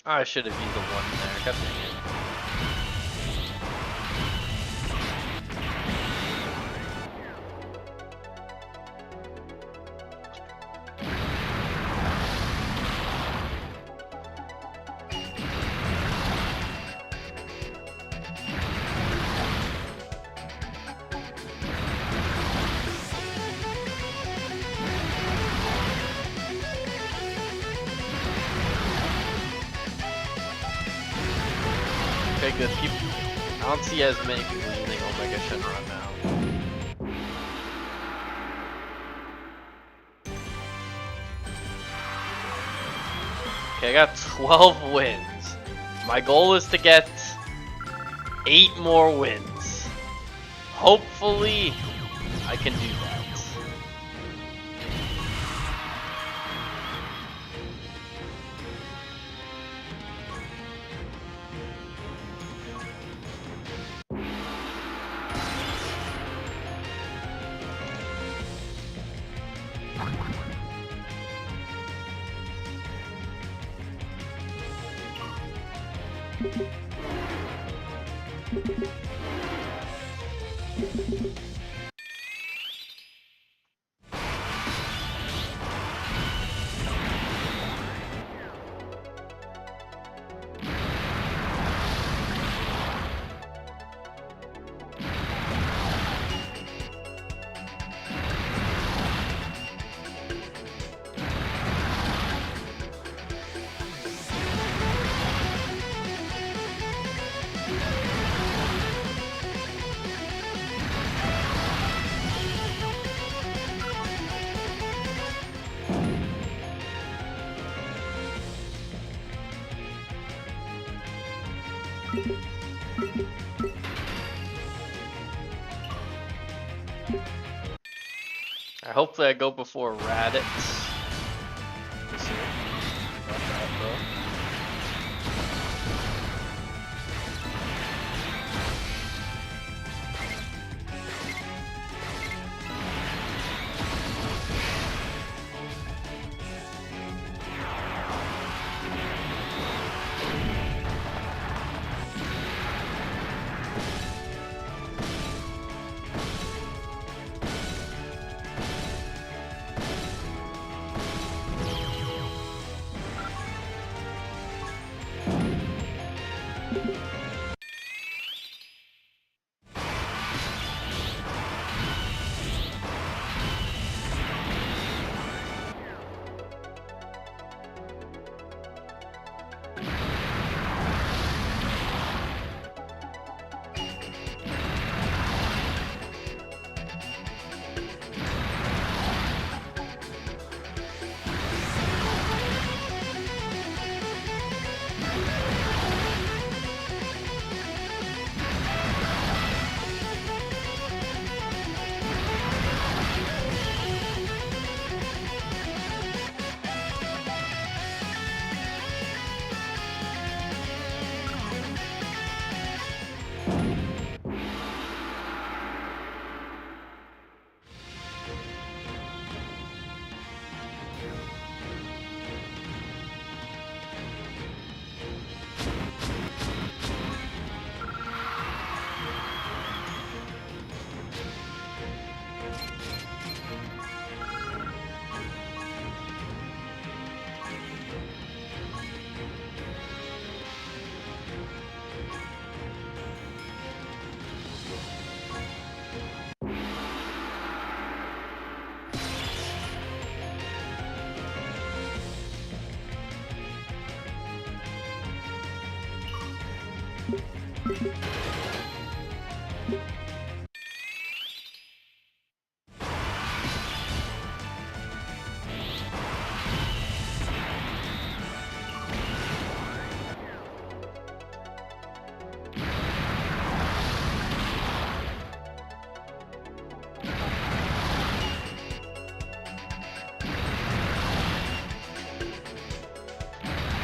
I should have used the one there. God dang it. Okay, good. I don't see as many people using Omega Shenron now. Okay, I got 12 wins. My goal is to get 8 more wins. Hopefully, I can do that. Hopefully I go before Raditz. We'll see. Not bad, bro.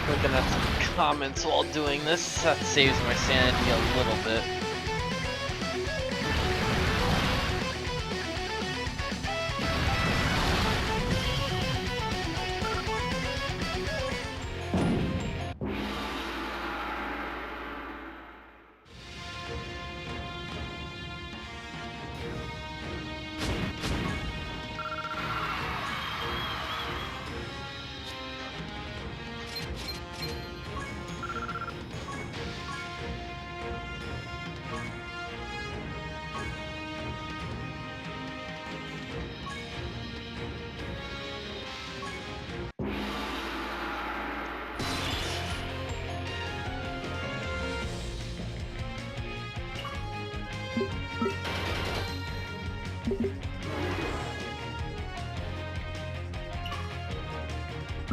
Looking at some comments while doing this, that saves my sanity a little bit.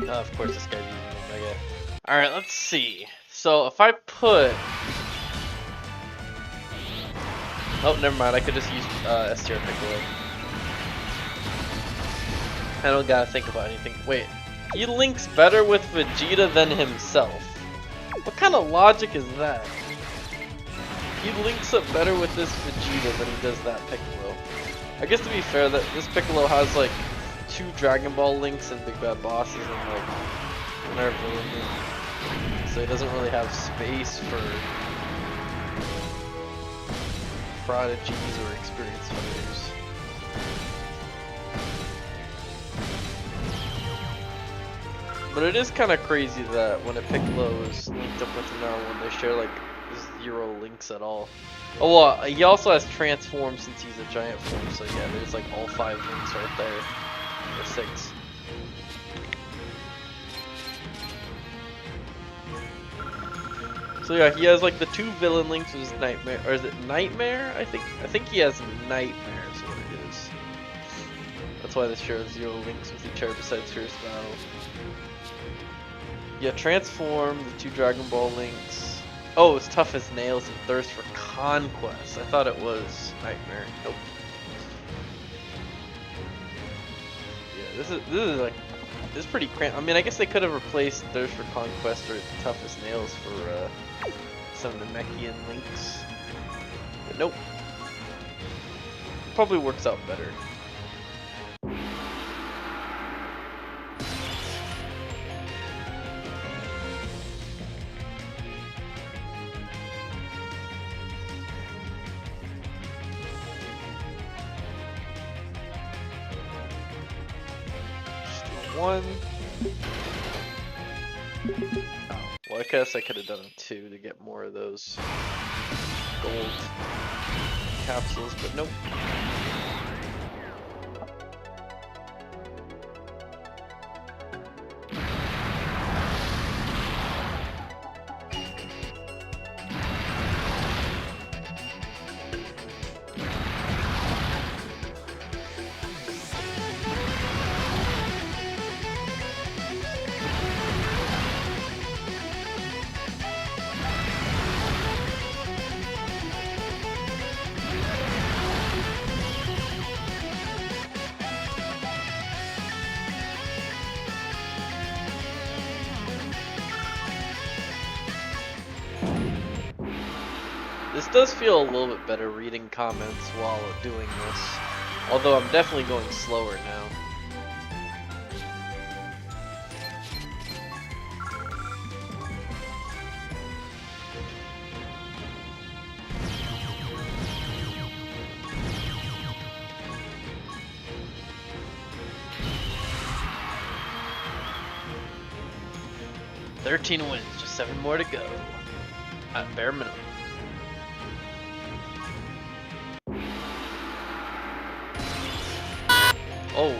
Of course this guy's using Omega. Alright, let's see. So if I put... Oh, never mind. I could just use S tier Piccolo. I don't gotta think about anything. Wait, he links better with Vegeta than himself. What kind of logic is that? He links up better with this Vegeta than he does that Piccolo. I guess to be fair, that this Piccolo has like 2 Dragon Ball links and Big Bad Bosses and like another villain link. So he doesn't really have space for prodigies or experienced fighters. But it is kind of crazy that when a Piccolo is linked up with another one, they share like 0 links at all. Oh well, he also has transform since he's a giant form, so yeah, there's like all 5 links right there. Or 6. So yeah, he has like the 2 villain links with his Nightmare, or is it Nightmare? I think he has Nightmare is what it is. That's why they share 0 links with each other besides Fierce Battle. Yeah, Transform, the 2 Dragon Ball links. Oh, it's Tough as Nails and Thirst for Conquest. I thought it was Nightmare. Nope. Yeah, this is like, this is pretty cramped. I mean, I guess they could have replaced Thirst for Conquest or Tough as Nails for some Namekian links. But nope. Probably works out better. One. Oh, well, I guess I could have done 2 to get more of those gold capsules, but nope. This does feel a little bit better reading comments while doing this, although I'm definitely going slower now. "13 wins, just 7 more to go. At bare minimum." Oh.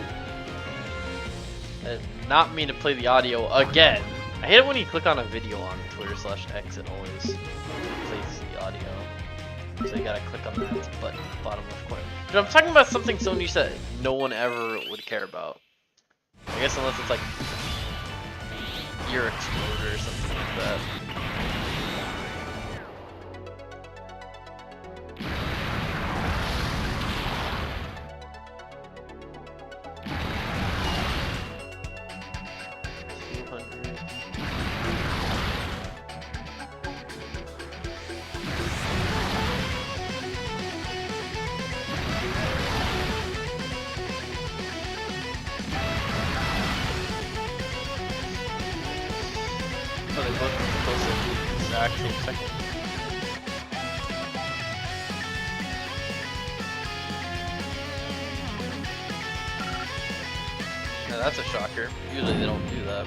I did not mean to play the audio again. I hate it when you click on a video on Twitter/X, it always plays the audio. So you gotta click on that button at the bottom left corner. But I'm talking about something so niche that no one ever would care about. I guess unless it's like Ear Exploder or something like that. Oh, they both close at the exact same second. Now that's a shocker. Usually they don't do that.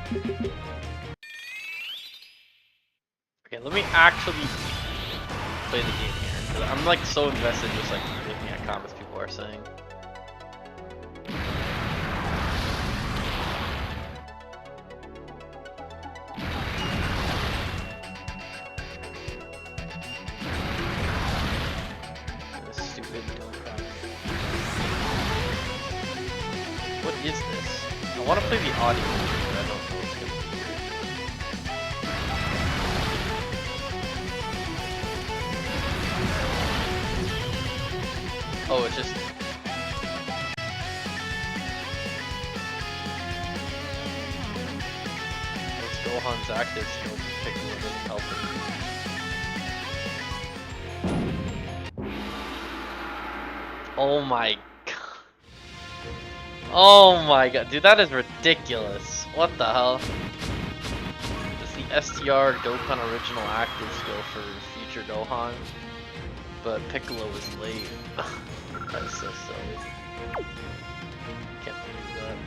Okay, let me actually play the game here, because I'm like so invested just like looking at comments people are saying. This stupid Dokkan. What is this? I want to play the audio, but I don't know what's gonna be. Oh, it's just... It's Gohan's active skill. Piccolo doesn't help him. Oh my god. Oh my god. Dude, that is ridiculous. What the hell? It's the STR Dokkan original active skill for future Gohan. But Piccolo was late. That is so silly. Can't believe that.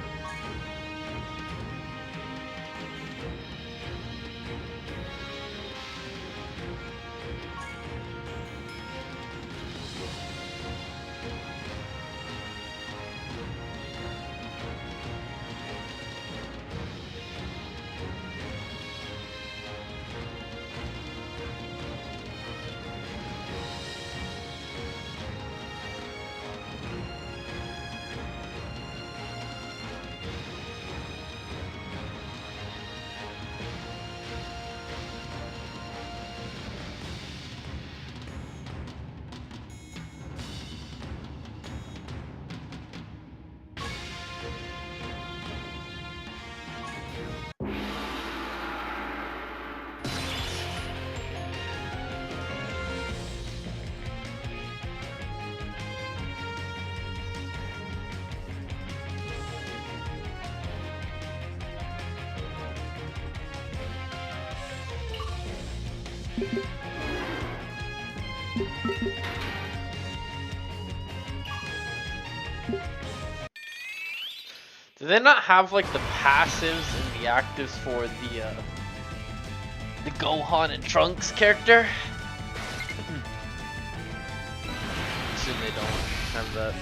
Do they not have like the passives and the actives for the Gohan and Trunks character? Assume they don't have that.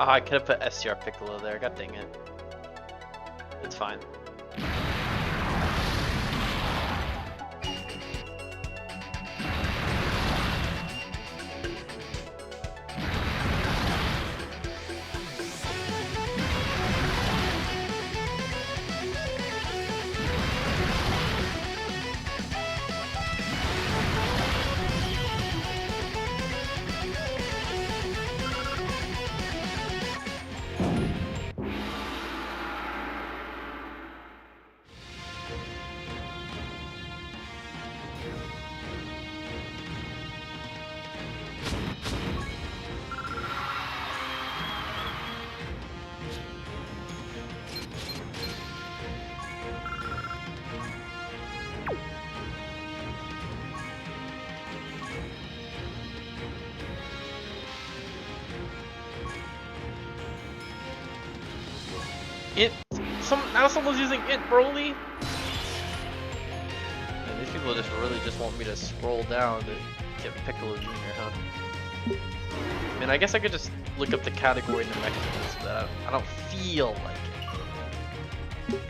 Ah, I could have put STR Piccolo there, god dang it. It's fine. Now someone's using it, Broly. Man, these people just really just want me to scroll down to get Piccolo Jr., huh? I mean, I guess I could just look up the category in the mechanisms, but I don't feel like it.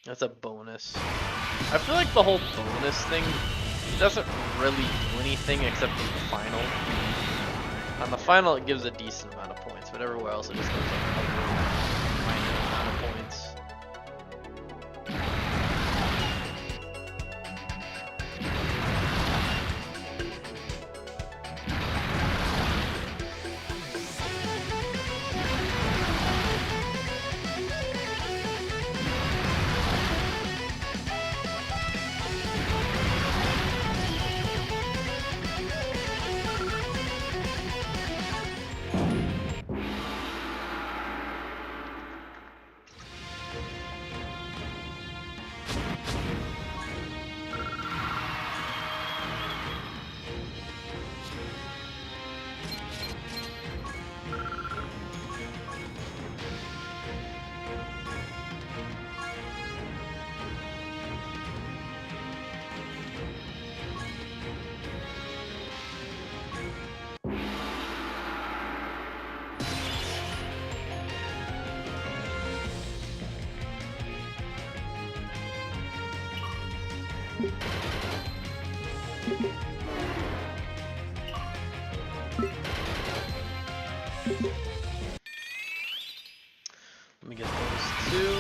That's a bonus. I feel like the whole bonus thing doesn't really do anything except in the final. On the final, it gives a decent amount of points, but everywhere else it just goes up. Let me get those two.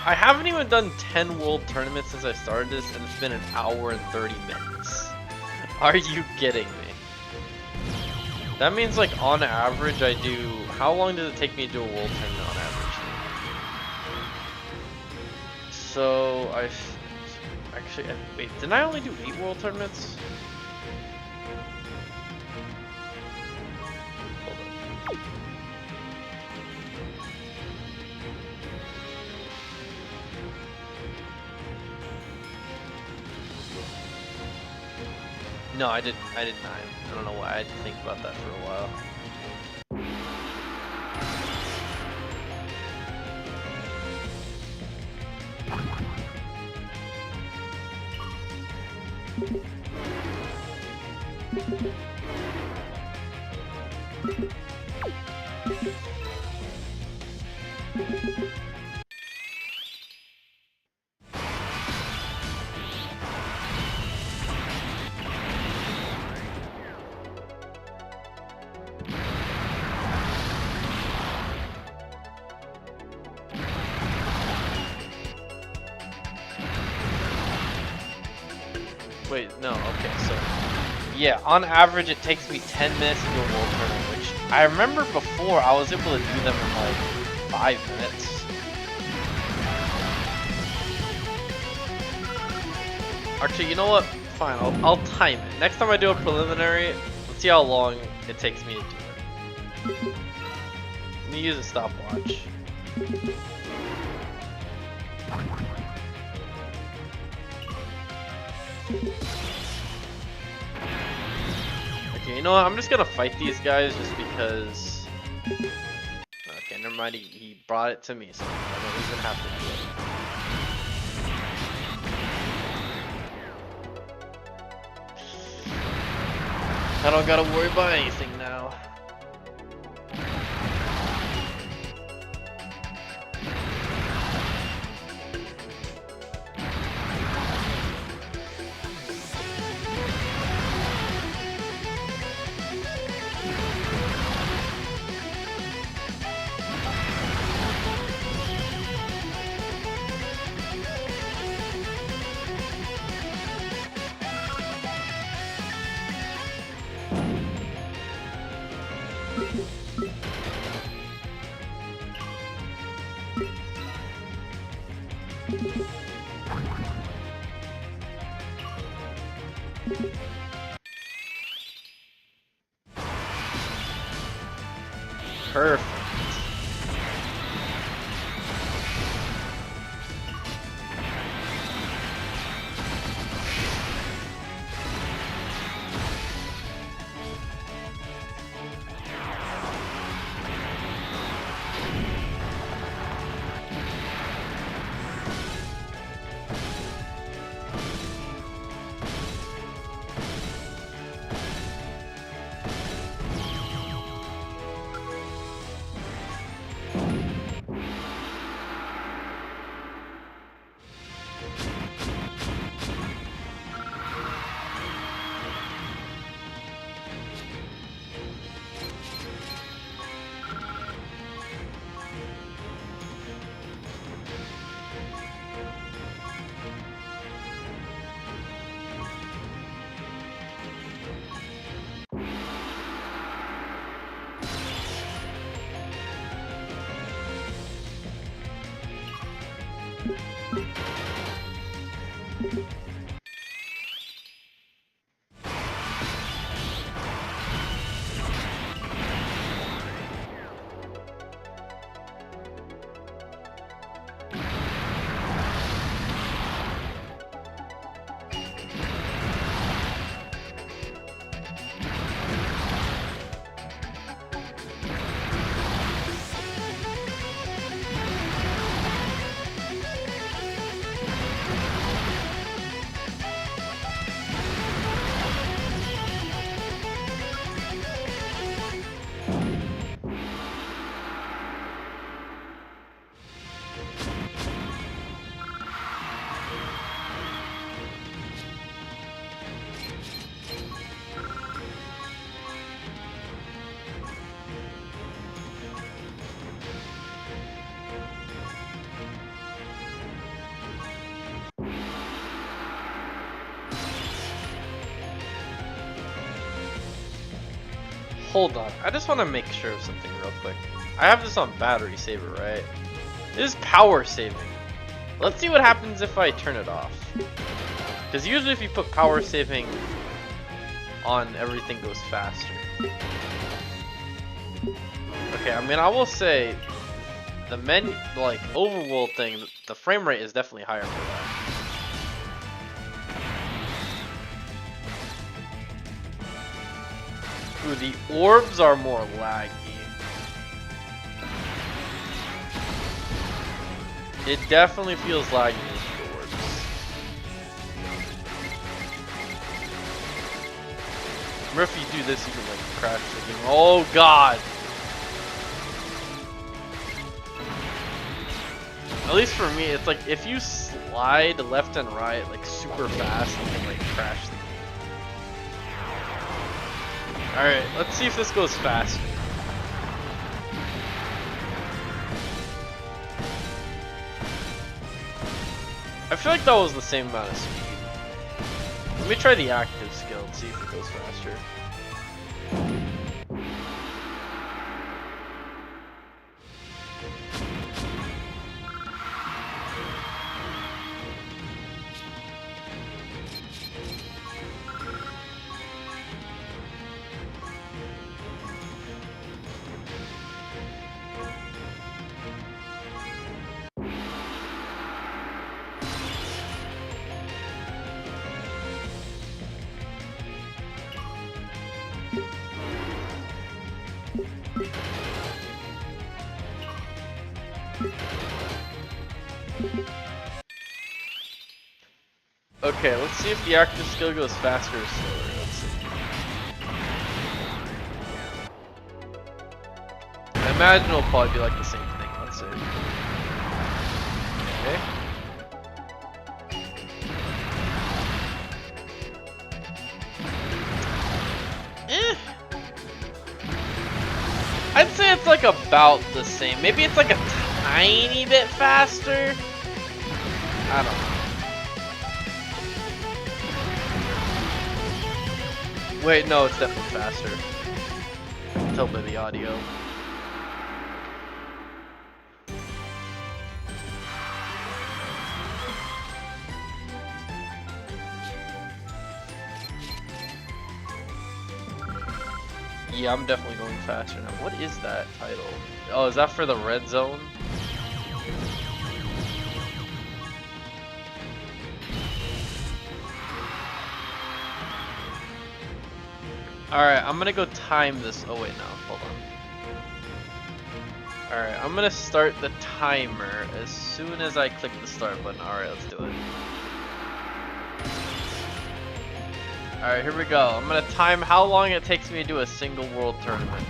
I haven't even done 10 world tournaments since I started this, and it's been an hour and 30 minutes. Are you kidding me? That means, like, on average, I do... How long does it take me to do a world tournament on average? So, Actually, wait, didn't I only do 8 world tournaments? Hold on. No, I did 9. I don't know why, I had to think about that for a while. Wait, no, okay, so... Yeah, on average it takes me 10 minutes to do a world tournament, which I remember before I was able to do them in like 5 minutes. Actually, you know what? Fine, I'll time it. Next time I do a preliminary, let's see how long it takes me to do it. Let me use a stopwatch. Okay, you know what? I'm just gonna fight these guys just because... Okay, never mind. He brought it to me, so I don't even have to do it. I don't gotta worry about anything now. Perfect. hold on. I just want to make sure of something real quick. I have this on battery saver, right? This is power saving. Let's see what happens if I turn it off. Because usually if you put power saving on, everything goes faster. Okay, I mean, I will say the menu, like overworld thing, the frame rate is definitely higher for that. Ooh, the orbs are more laggy. It definitely feels laggy with the orbs. Remember, if you do this, you can like crash the game. Oh god! At least for me, it's like if you slide left and right like super fast, you can like crash the game. Alright, let's see if this goes faster. I feel like that was the same amount of speed. Let me try the active skill and see if it goes faster. Okay, let's see if the active skill goes faster or slower. Let's see. I imagine it'll probably be like the same thing. Let's see. Okay. I'd say it's like about the same. Maybe it's like a tiny bit faster. I don't know. Wait, no, it's definitely faster. I can tell by the audio. Yeah, I'm definitely going faster now. What is that title? Oh, is that for the red zone? Alright, I'm gonna go time this. Oh wait, no, hold on. Alright, I'm gonna start the timer as soon as I click the start button. Alright, let's do it. Alright, here we go. I'm gonna time how long it takes me to do a single world tournament.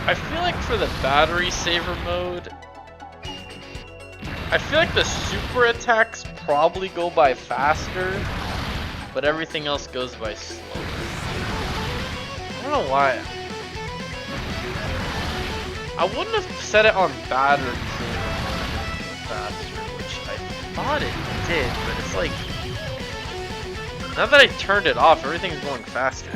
I feel like for the battery saver mode, I feel like the super attacks probably go by faster, but everything else goes by slower. I don't know why. I wouldn't have set it on battery saver mode faster, which I thought it did, but it's like, now that I turned it off, everything's going faster.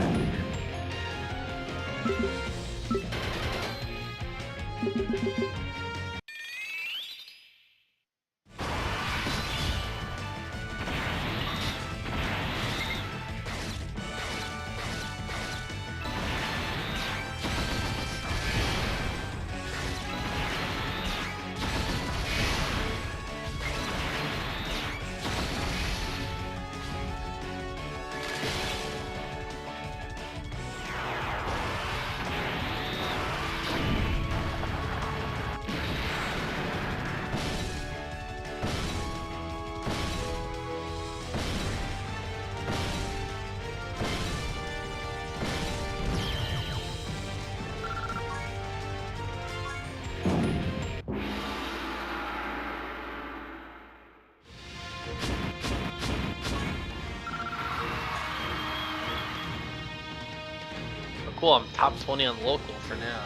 Cool, I'm top 20 on local for now.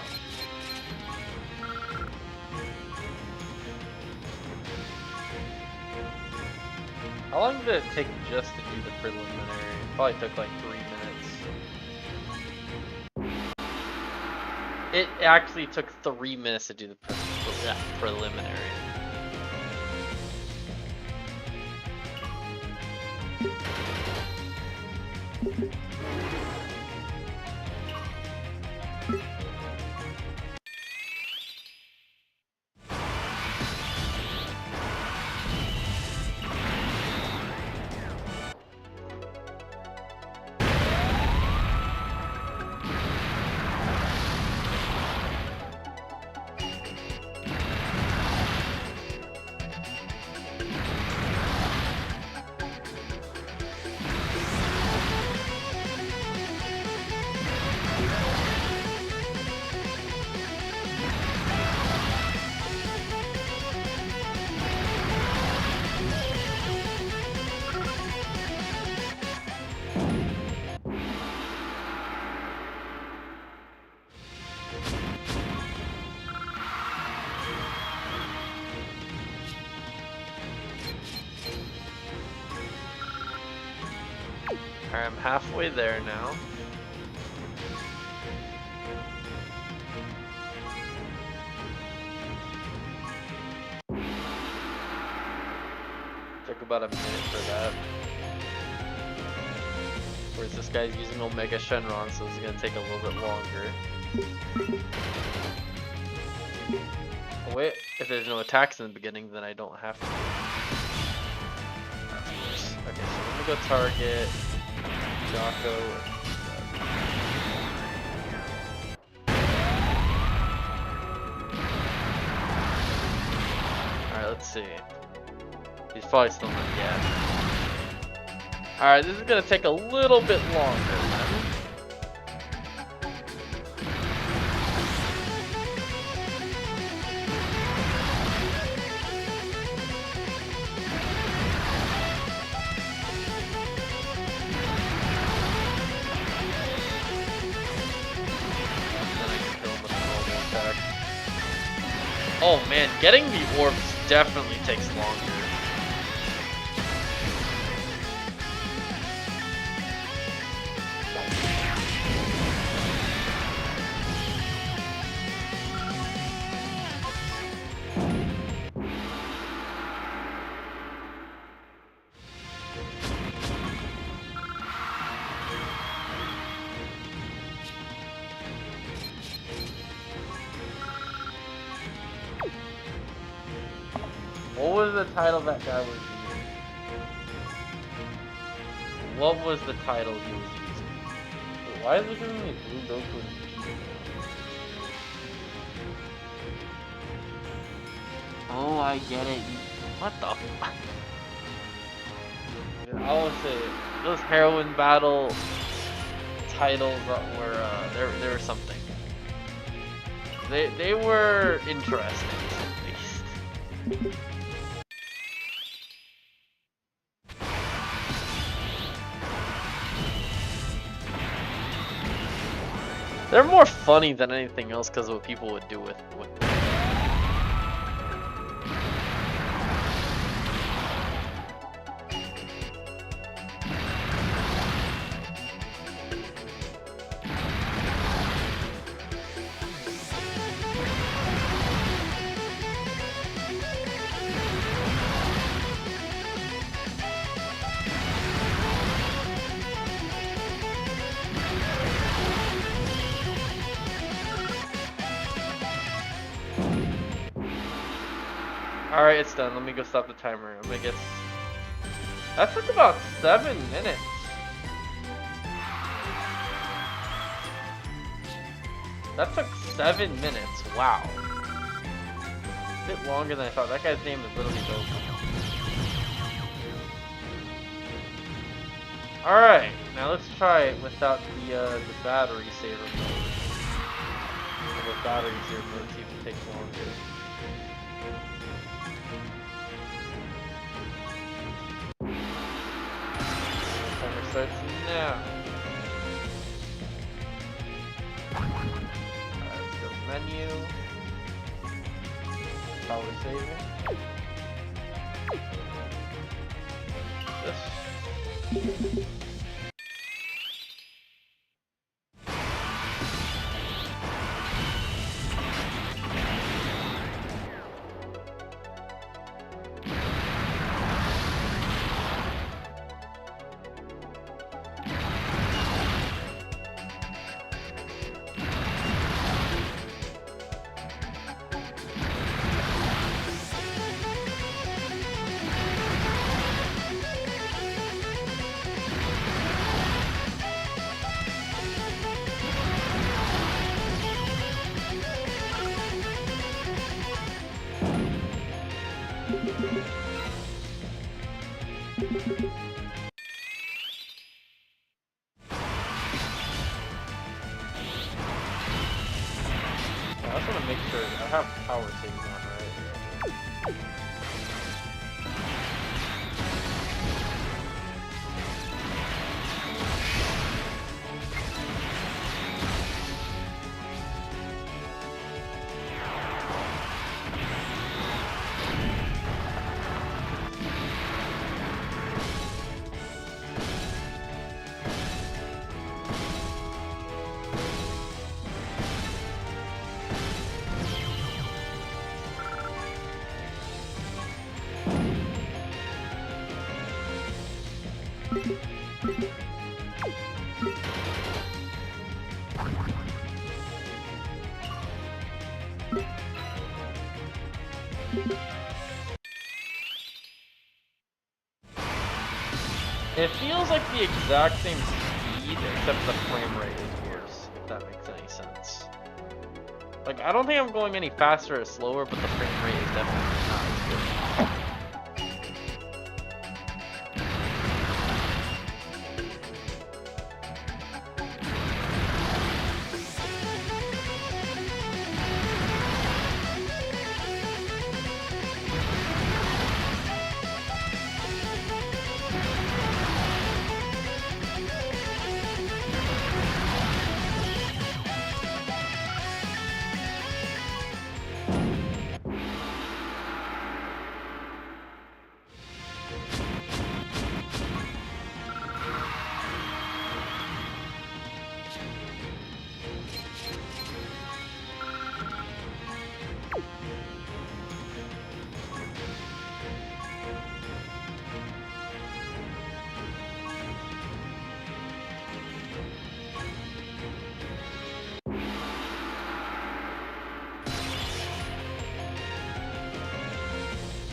How long did it take just to do the preliminary? Probably took like 3 minutes. It actually took 3 minutes to do the preliminary. Alright, I'm halfway there now. Took about a minute for that. Whereas this guy's using Omega Shenron, so it's gonna take a little bit longer. Oh, wait, if there's no attacks in the beginning, then I don't have to. That's worse. Okay, so I'm gonna go target Jocko. Alright, let's see. He's probably still not yet. Alright, this is gonna take a little bit longer then. Oh man, getting the orbs definitely takes longer. What was the title that guy was using? What was the title he was using? Wait, why is it giving me Blue Goku and Vegeta now? Oh, I get it. What the fuck? I will say, those heroine battle titles were, they were something. They were interesting, at least. They're more funny than anything else because of what people would do with them. Alright, it's done. Let me go stop the timer. I'm gonna guess. That took about 7 minutes. That took 7 minutes. Wow. A bit longer than I thought. That guy's name is literally Dokkan. Alright, now let's try it without the battery saver mode. Or the battery saver mode, see if it takes longer. Timer starts now. menu. Power saving. This. I just want to make sure I have power saving on, right? It feels like the exact same speed, except the frame rate is worse, if that makes any sense. Like, I don't think I'm going any faster or slower, but the frame rate is definitely not as good.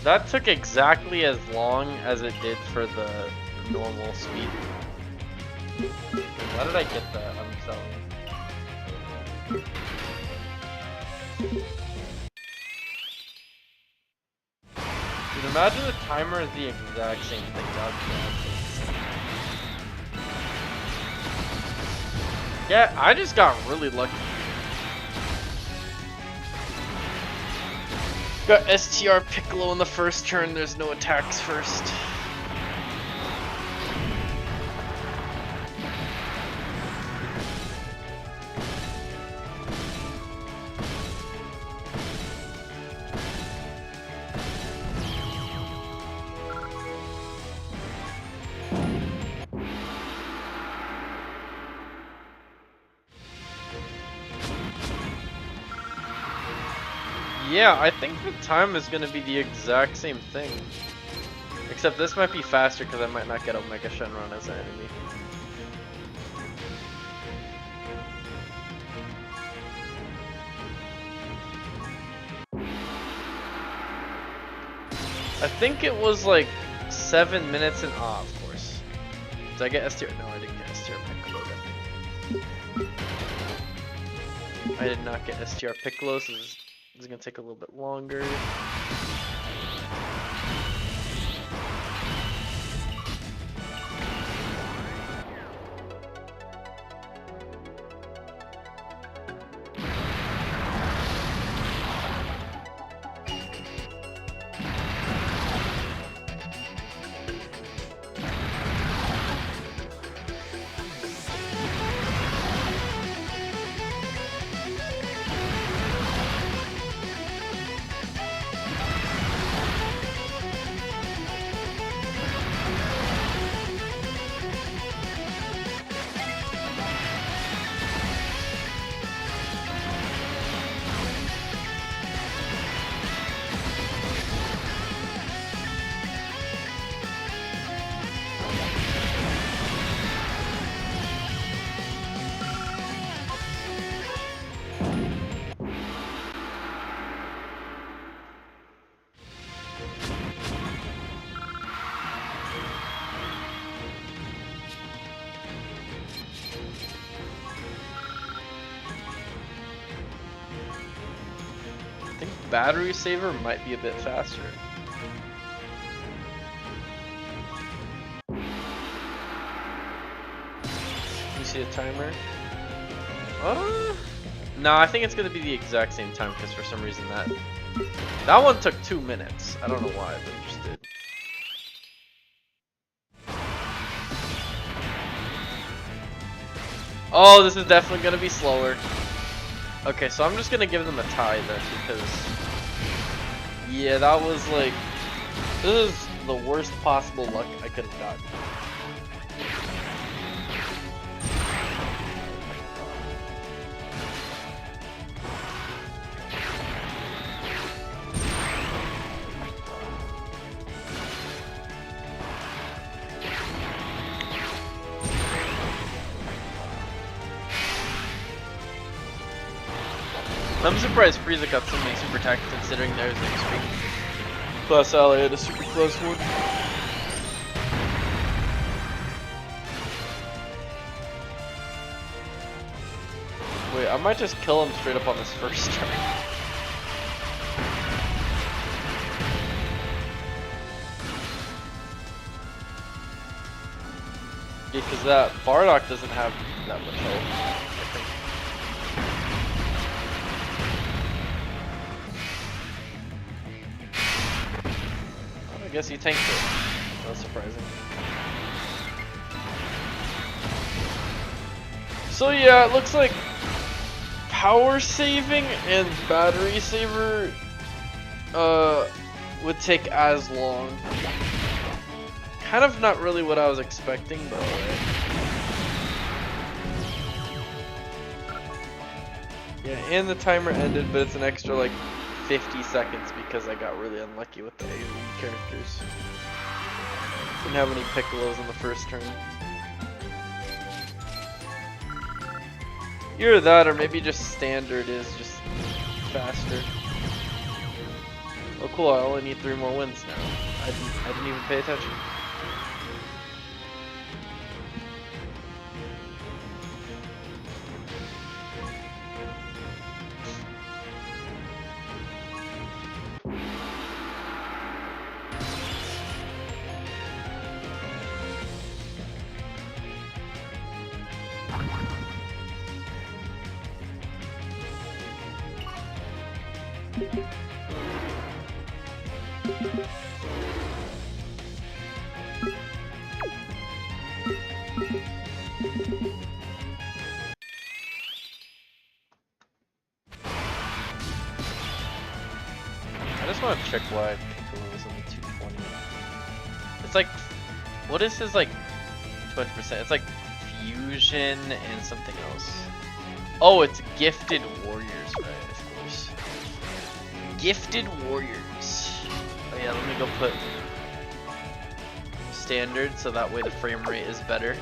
That took exactly as long as it did for the normal speed. Why did I get that? I'm selling. Dude, imagine the timer is the exact same thing. That would be awesome. Yeah, I just got really lucky. Got STR Piccolo in the first turn, there's no attacks first. Yeah, I think the time is going to be the exact same thing. Except this might be faster because I might not get Omega Shenron as an enemy. I think it was like 7 minutes and of course. Did I get STR? No, I didn't get STR Piccolo. I did not get STR Piccolo, so this is gonna take a little bit longer. battery saver might be a bit faster. You see a timer? No, I think it's gonna be the exact same time because for some reason that one took 2 minutes. I don't know why, but it just did. Oh, this is definitely gonna be slower. Okay, so I'm just gonna give them a tie then because yeah, that was like this is the worst possible luck I could have gotten. I'm surprised Frieza got so many super attacks considering there's an extreme class ally and a super class one. Wait, I might just kill him straight up on this first turn. Yeah, because that Bardock doesn't have that much health. I guess he tanked it. Not surprising. So yeah, it looks like power saving and battery saver would take as long. Kind of not really what I was expecting, but alright. Yeah, and the timer ended, but it's an extra like 50 seconds because I got really unlucky with the AoE characters. Didn't have any Piccolos in the first turn. Either that or maybe just standard is just faster. Oh cool, I only need 3 more wins now. I didn't even pay attention. I just want to check why Piccolo is only 220. It's like, what is his like 20%? It's like fusion and something else. Oh, it's gifted warriors, right? Of course. Gifted warriors. Oh yeah, let me go put standard so that way the frame rate is better.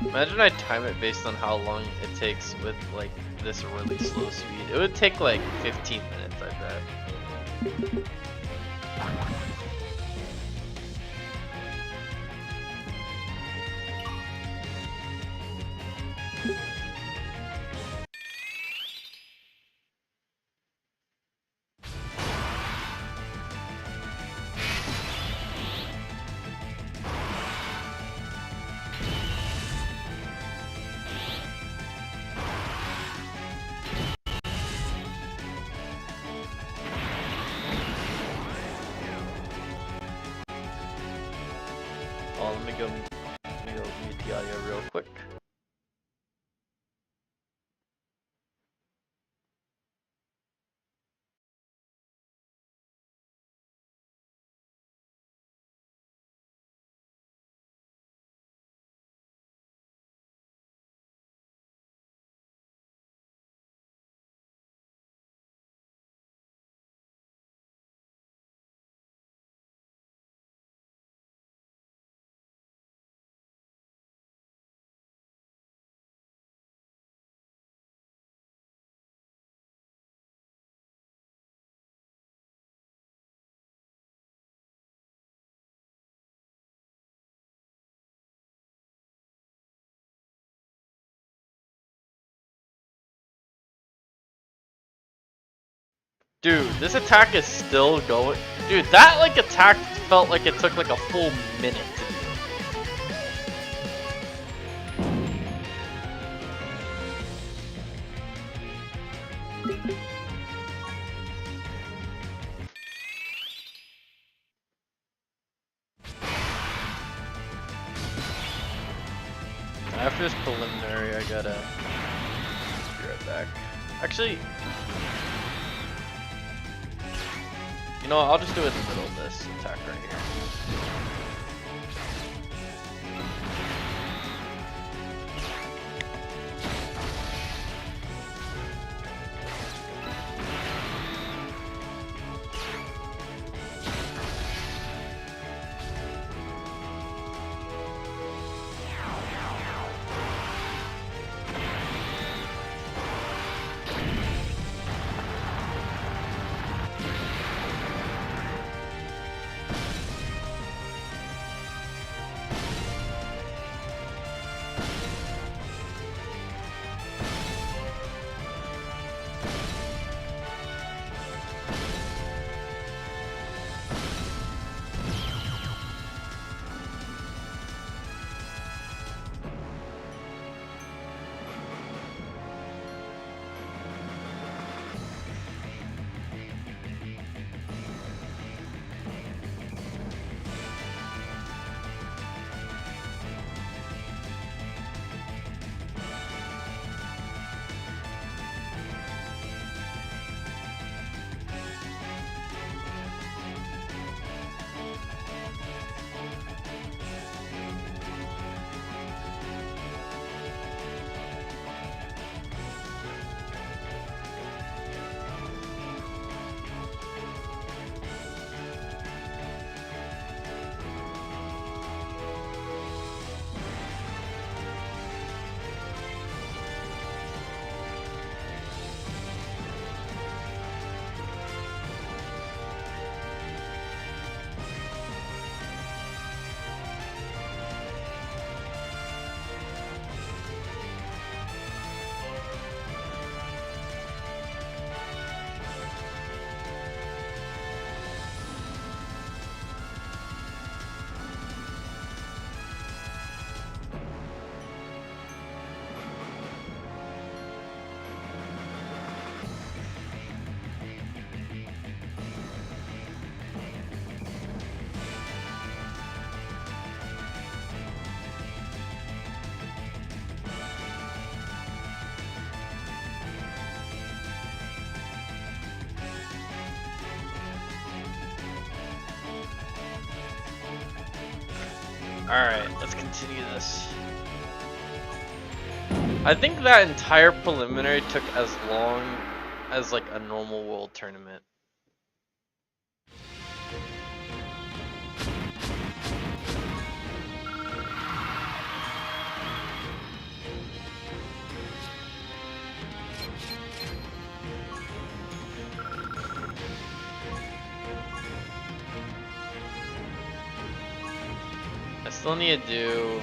Imagine I time it based on how long it takes with like this really slow speed. It would take like 15 minutes, I bet. Oh, let me go meet the the audio real quick. Dude, this attack is still going. Dude, that like attack felt like it took like a full minute to do. After this preliminary, I gotta be right back. Actually, you know what, I'll just do it in the middle of this attack right here. Alright, let's continue this. I think that entire preliminary took as long as like a normal world tournament. I still need to do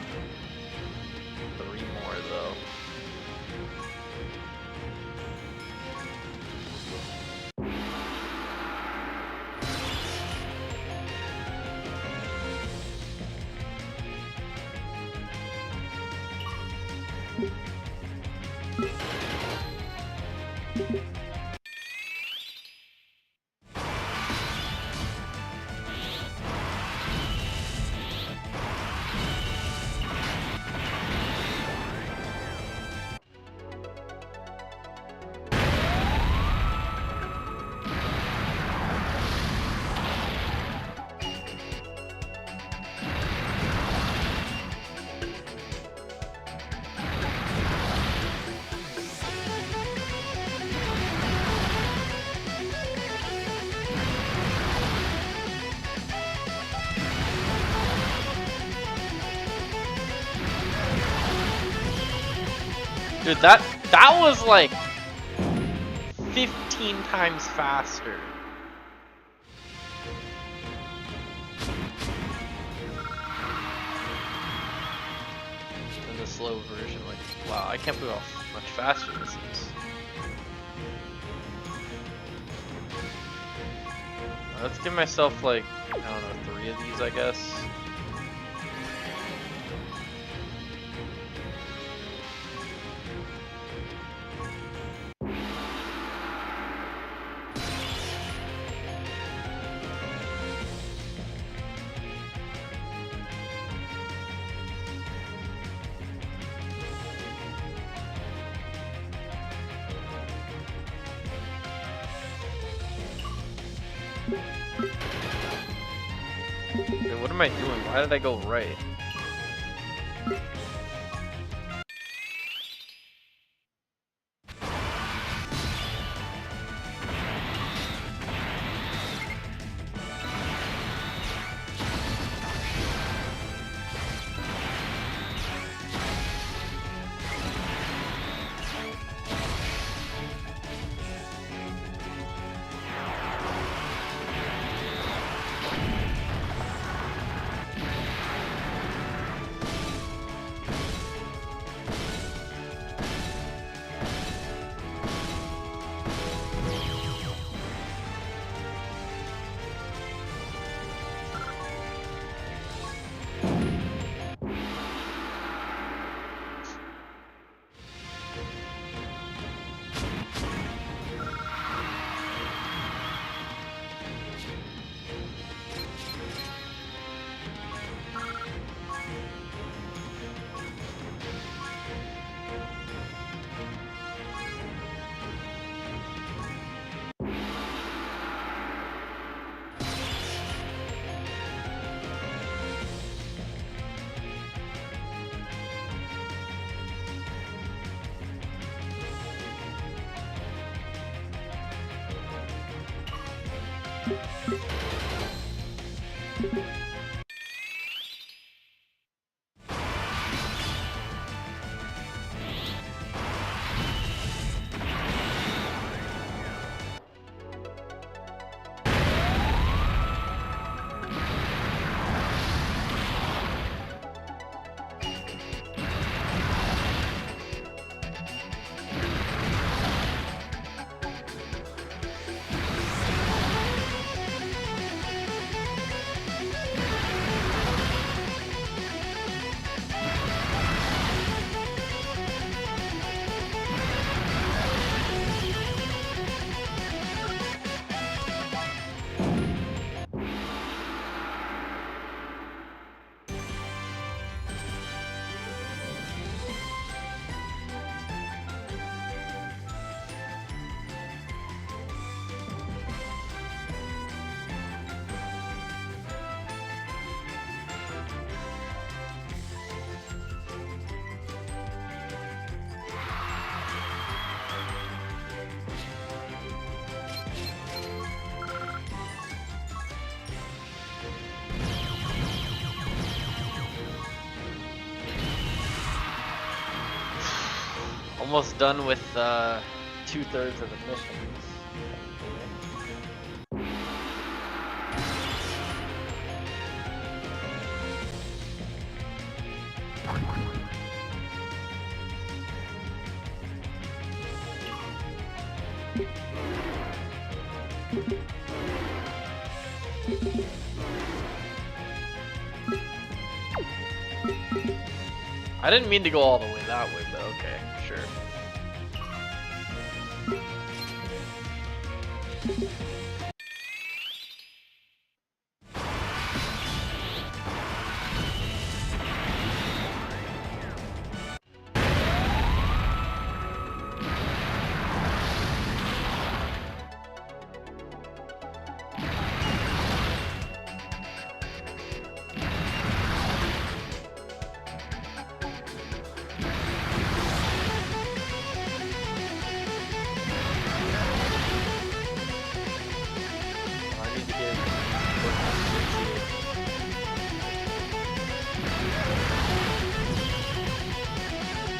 3 more though. Dude, that was like 15 times faster. Than the slow version. Like, wow, I can't believe how much faster this is. Let's give myself like, I don't know, 3 of these, I guess. Wait, what am I doing? Why did I go right? Almost done with 2/3 of the missions. I didn't mean to go all the way that way, but okay, sure.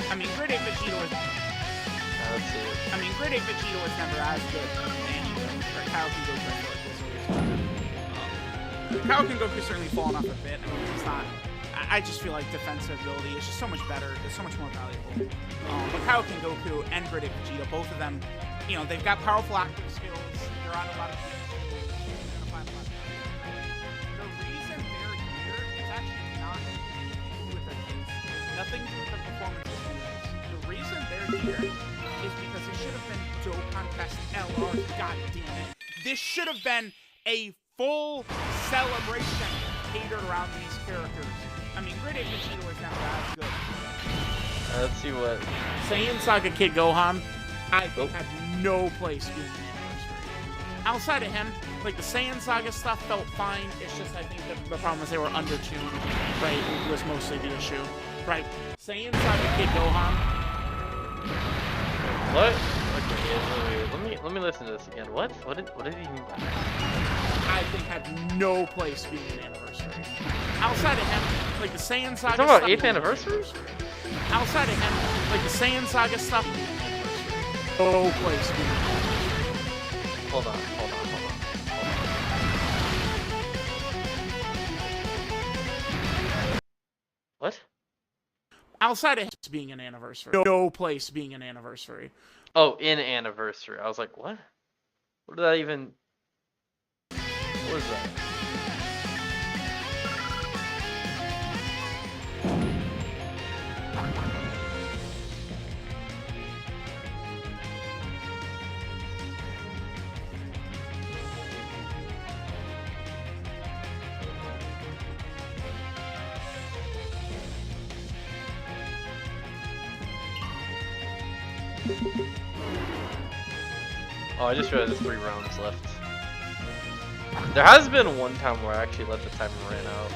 I mean, Great Ape Vegeta was too. I mean, Grade 8 Vegeta was never as good anyway. Right? Kaioken Goku, I feel like, was always better. Kaioken Goku's certainly fallen off a bit. I mean, he's not... I just feel like defensive ability is just so much better. It's so much more valuable. But Kaioken Goku and Grade 8 Vegeta, both of them, you know, they've got powerful active skills. They're on a lot of skills. They're gonna find a lot of the reason they're here is actually not anything to do with their kids. Nothing to do with their performances. The reason they're here is because it should have been Dokkan Fest LR. God damn it. This should have been a full celebration catered around these characters. I mean, Grade 8 Vegeta was never as good. Let's see what... Saiyan Saga Kid Gohan, I think had no place being an anniversary. Outside of him, like, the Saiyan Saga stuff felt fine. It's just, I think the problem was they were undertuned, right? It was mostly the issue. Right. Saiyan Saga Kid Gohan. What? Okay, let me listen to this again. What? What did he mean by that? I think had no place being an anniversary. Outside of him, like the Saiyan Saga stuff. Talking about 8th anniversary? Outside of him, like the Saiyan Saga stuff, no place being an anniversary. Hold on. What? Outside of him being an anniversary. No place being an anniversary. Oh, in anniversary. I was like, what? What did that even... What was that? Oh, I just realized there's 3 rounds left. There has been one time where I actually let the timer run out.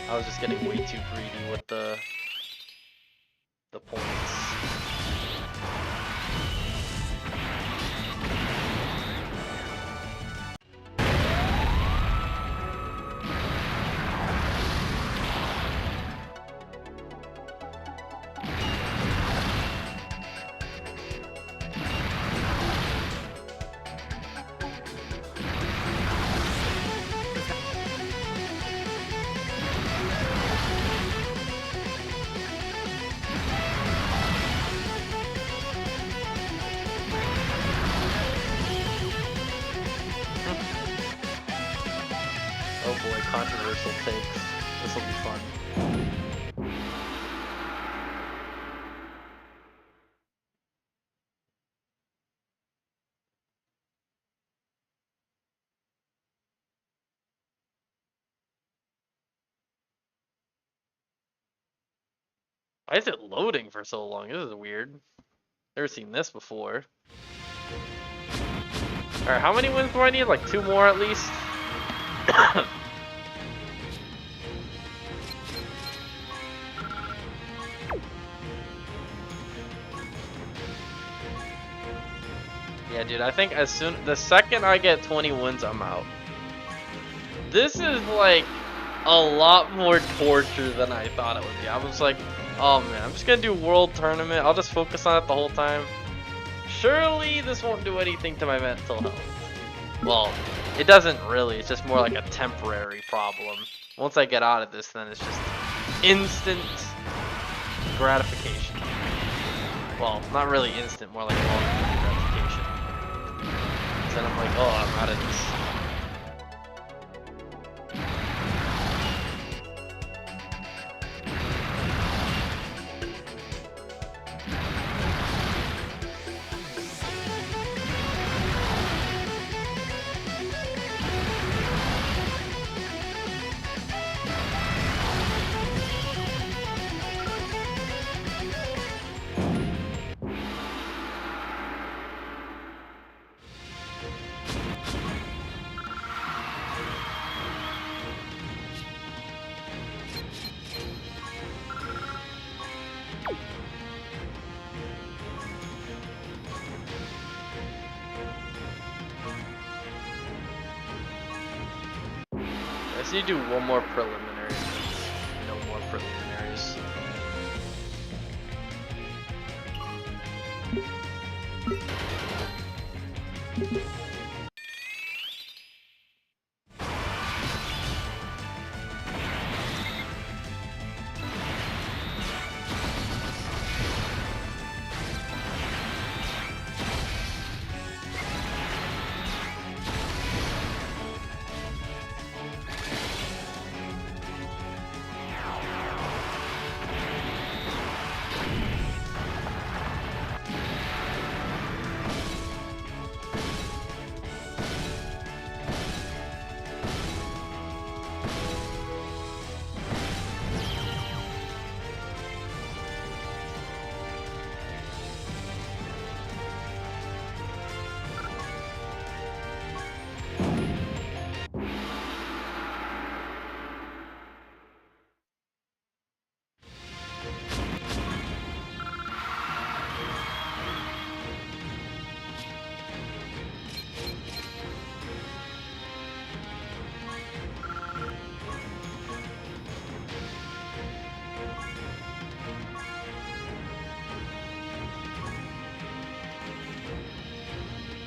I was just getting way too greedy with the points. Oh boy, controversial takes. This will be fun. Why is it loading for so long? This is weird. Never seen this before. Alright, how many wins do I need? Like 2 more at least? Yeah, dude, I think the second I get 20 wins, I'm out. This is like a lot more torture than I thought it would be. I was like, oh man, I'm just gonna do World Tournament. I'll just focus on it the whole time. Surely this won't do anything to my mental health. Well, it doesn't really. It's just more like a temporary problem. Once I get out of this, then it's just instant gratification. Well, not really instant, more like long-term gratification. Then I'm like, oh, I'm out of this. I need to do one more preliminary. No more preliminaries.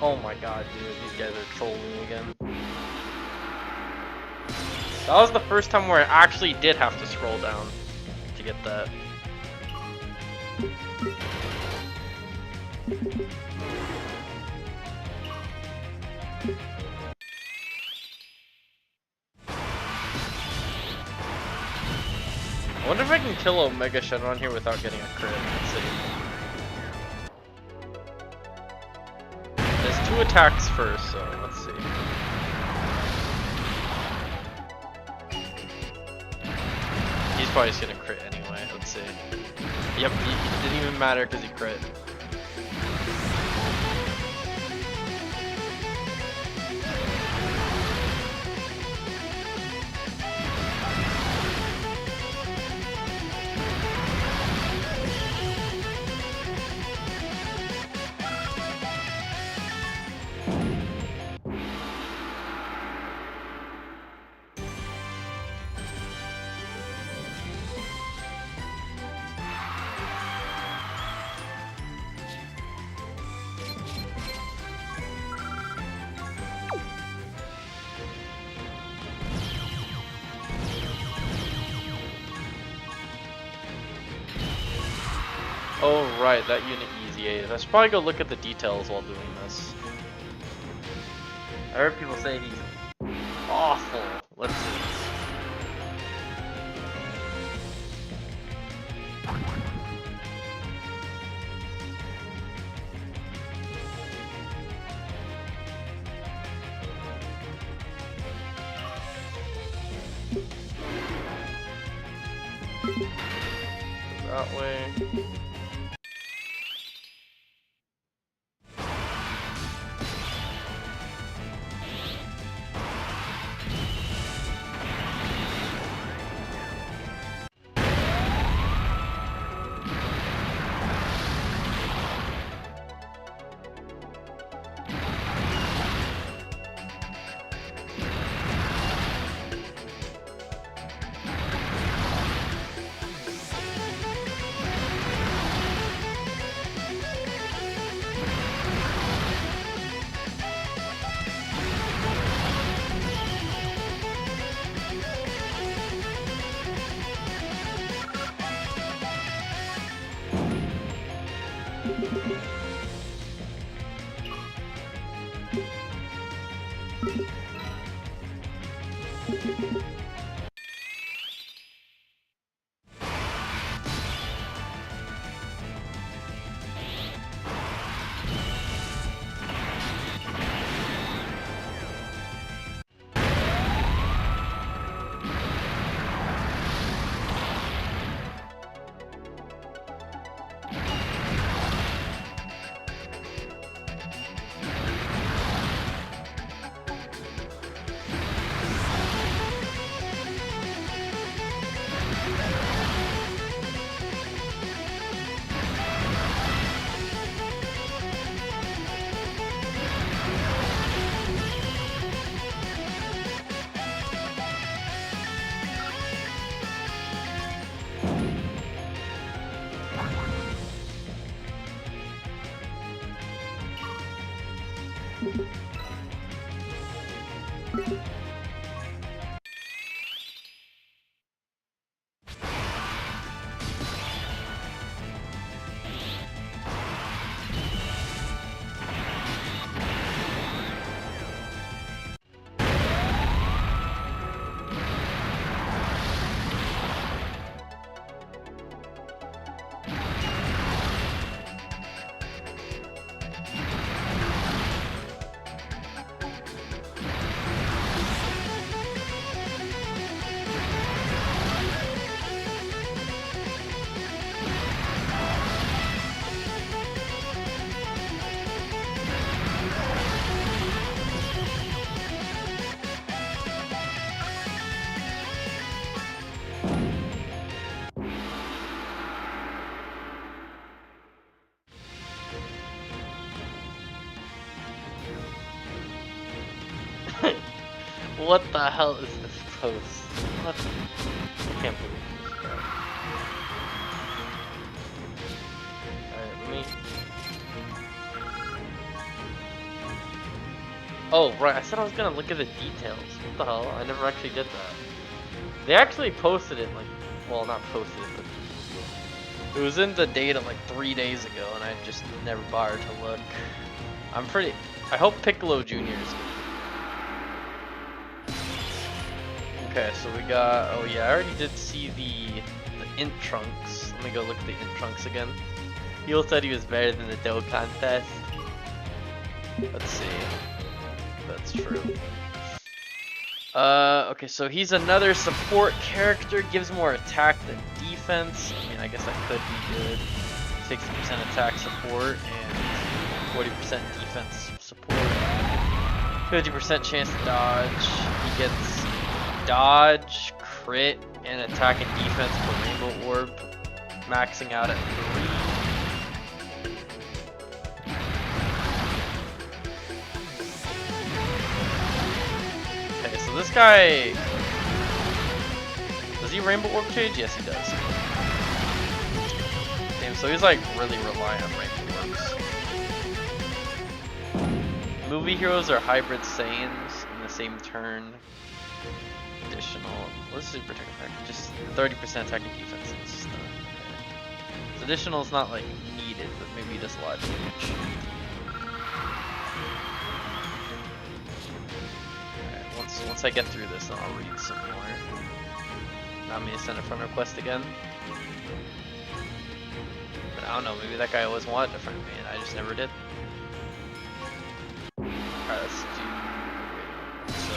Oh my god, dude, these guys are trolling again. That was the first time where I actually did have to scroll down to get that. I wonder if I can kill Omega Shenron here without getting a crit. Let's see. There's 2 attacks first, so let's see. He's probably just gonna crit anyway, let's see. Yep, it didn't even matter because he crit. Oh right, that unit easy A's. I should probably go look at the details while doing this. I heard people say he's awful. Let's see. That way. What the hell is this post? What? I can't believe this, bro. Alright, let me... Oh, right, I said I was gonna look at the details. What the hell? I never actually did that. They actually posted it, like, well, not posted it, but it was in the data like 3 days ago, and I just never bothered to look. I hope Piccolo Jr. is good. Okay, so we got, oh yeah, I already did see the Int Trunks. Let me go look at the Int Trunks again. He also said he was better than the Dokkan test. Let's see if that's true. Okay, so he's another support character, gives more attack than defense. I mean, I guess that could be good. 60% attack support and 40% defense support. 50% chance to dodge. He gets dodge, crit, and attack and defense for Rainbow Orb, maxing out at 3. Okay, so this guy, does he Rainbow Orb change? Yes, he does. Damn, so he's like really reliant on Rainbow Orbs. Movie heroes are hybrid Saiyans in the same turn. Additional, what's super attack effect? Just 30% attack and defense and stuff. Okay. So additional is not like needed, but maybe does a lot of damage. Alright, once I get through this, then I'll read some more. Not me to send a friend request again. But I don't know, maybe that guy always wanted a friend me and I just never did. Alright, let's do... So...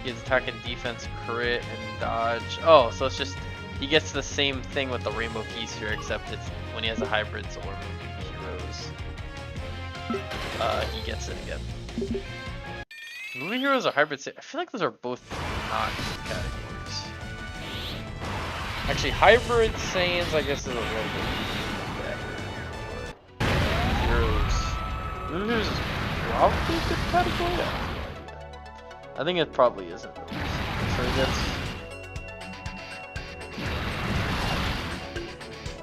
He has attack and defense, crit, and dodge. Oh, so it's just... He gets the same thing with the Rainbow Key Sphere, except it's when he has a hybrid or heroes. He gets it again. Movie heroes are hybrid. I feel like those are both not categories. Actually, hybrid Saiyans, I guess, is a little bit better. But heroes. Movie heroes is probably a good category. I think it probably isn't. So he gets.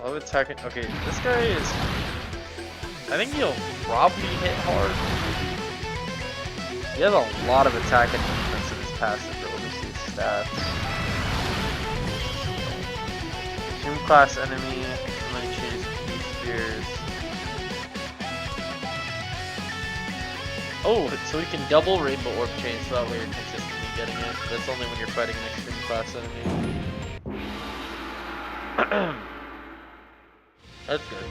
I'll attack it. Okay, this guy is. I think he'll probably hit hard. He has a lot of attack and defense in his passive. Let me see his stats. Zoom class enemy. I'm gonna choose these spears. Oh, so we can double Rainbow Orb chain, so that way you're consistently getting it. That's only when you're fighting an extreme class enemy. That's good.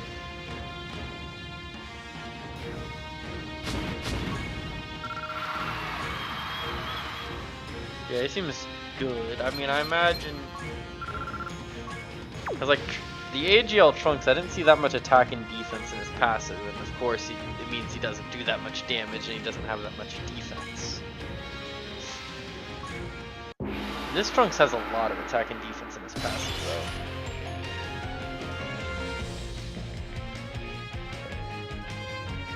Yeah, he seems good. I mean, I imagine... Because, like, the AGL Trunks, I didn't see that much attack and defense in his passive, and of course it means he doesn't do that much damage and he doesn't have that much defense. This Trunks has a lot of attack and defense in his passive, though.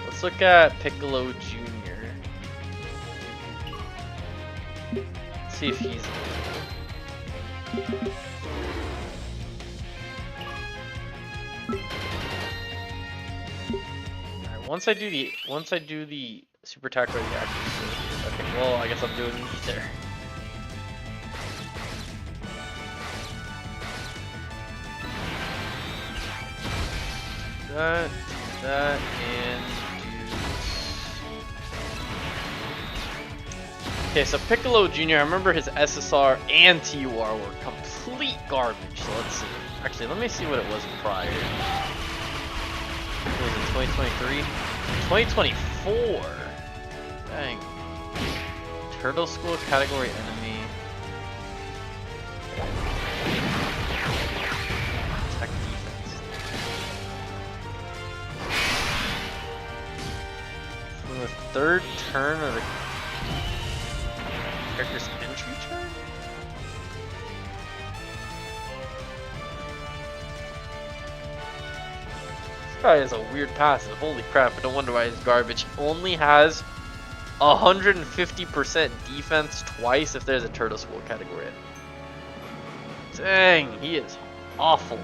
Let's look at Piccolo Jr. Let's see if he's... Once I do the super attack ready action. Okay, well I guess I'm doing neither. That, and do... Okay, so Piccolo Jr., I remember his SSR and TUR were complete garbage, so let's see. Actually, let me see what it was prior. What was it, 2023? 2024! Dang. Turtle School category enemy. Attack defense. From the third turn of the character's entry turn? This guy has a weird passive. Holy crap, I don't wonder why he's garbage. He only has 150% defense twice if there's a Turtle School category. Dang, he is awful.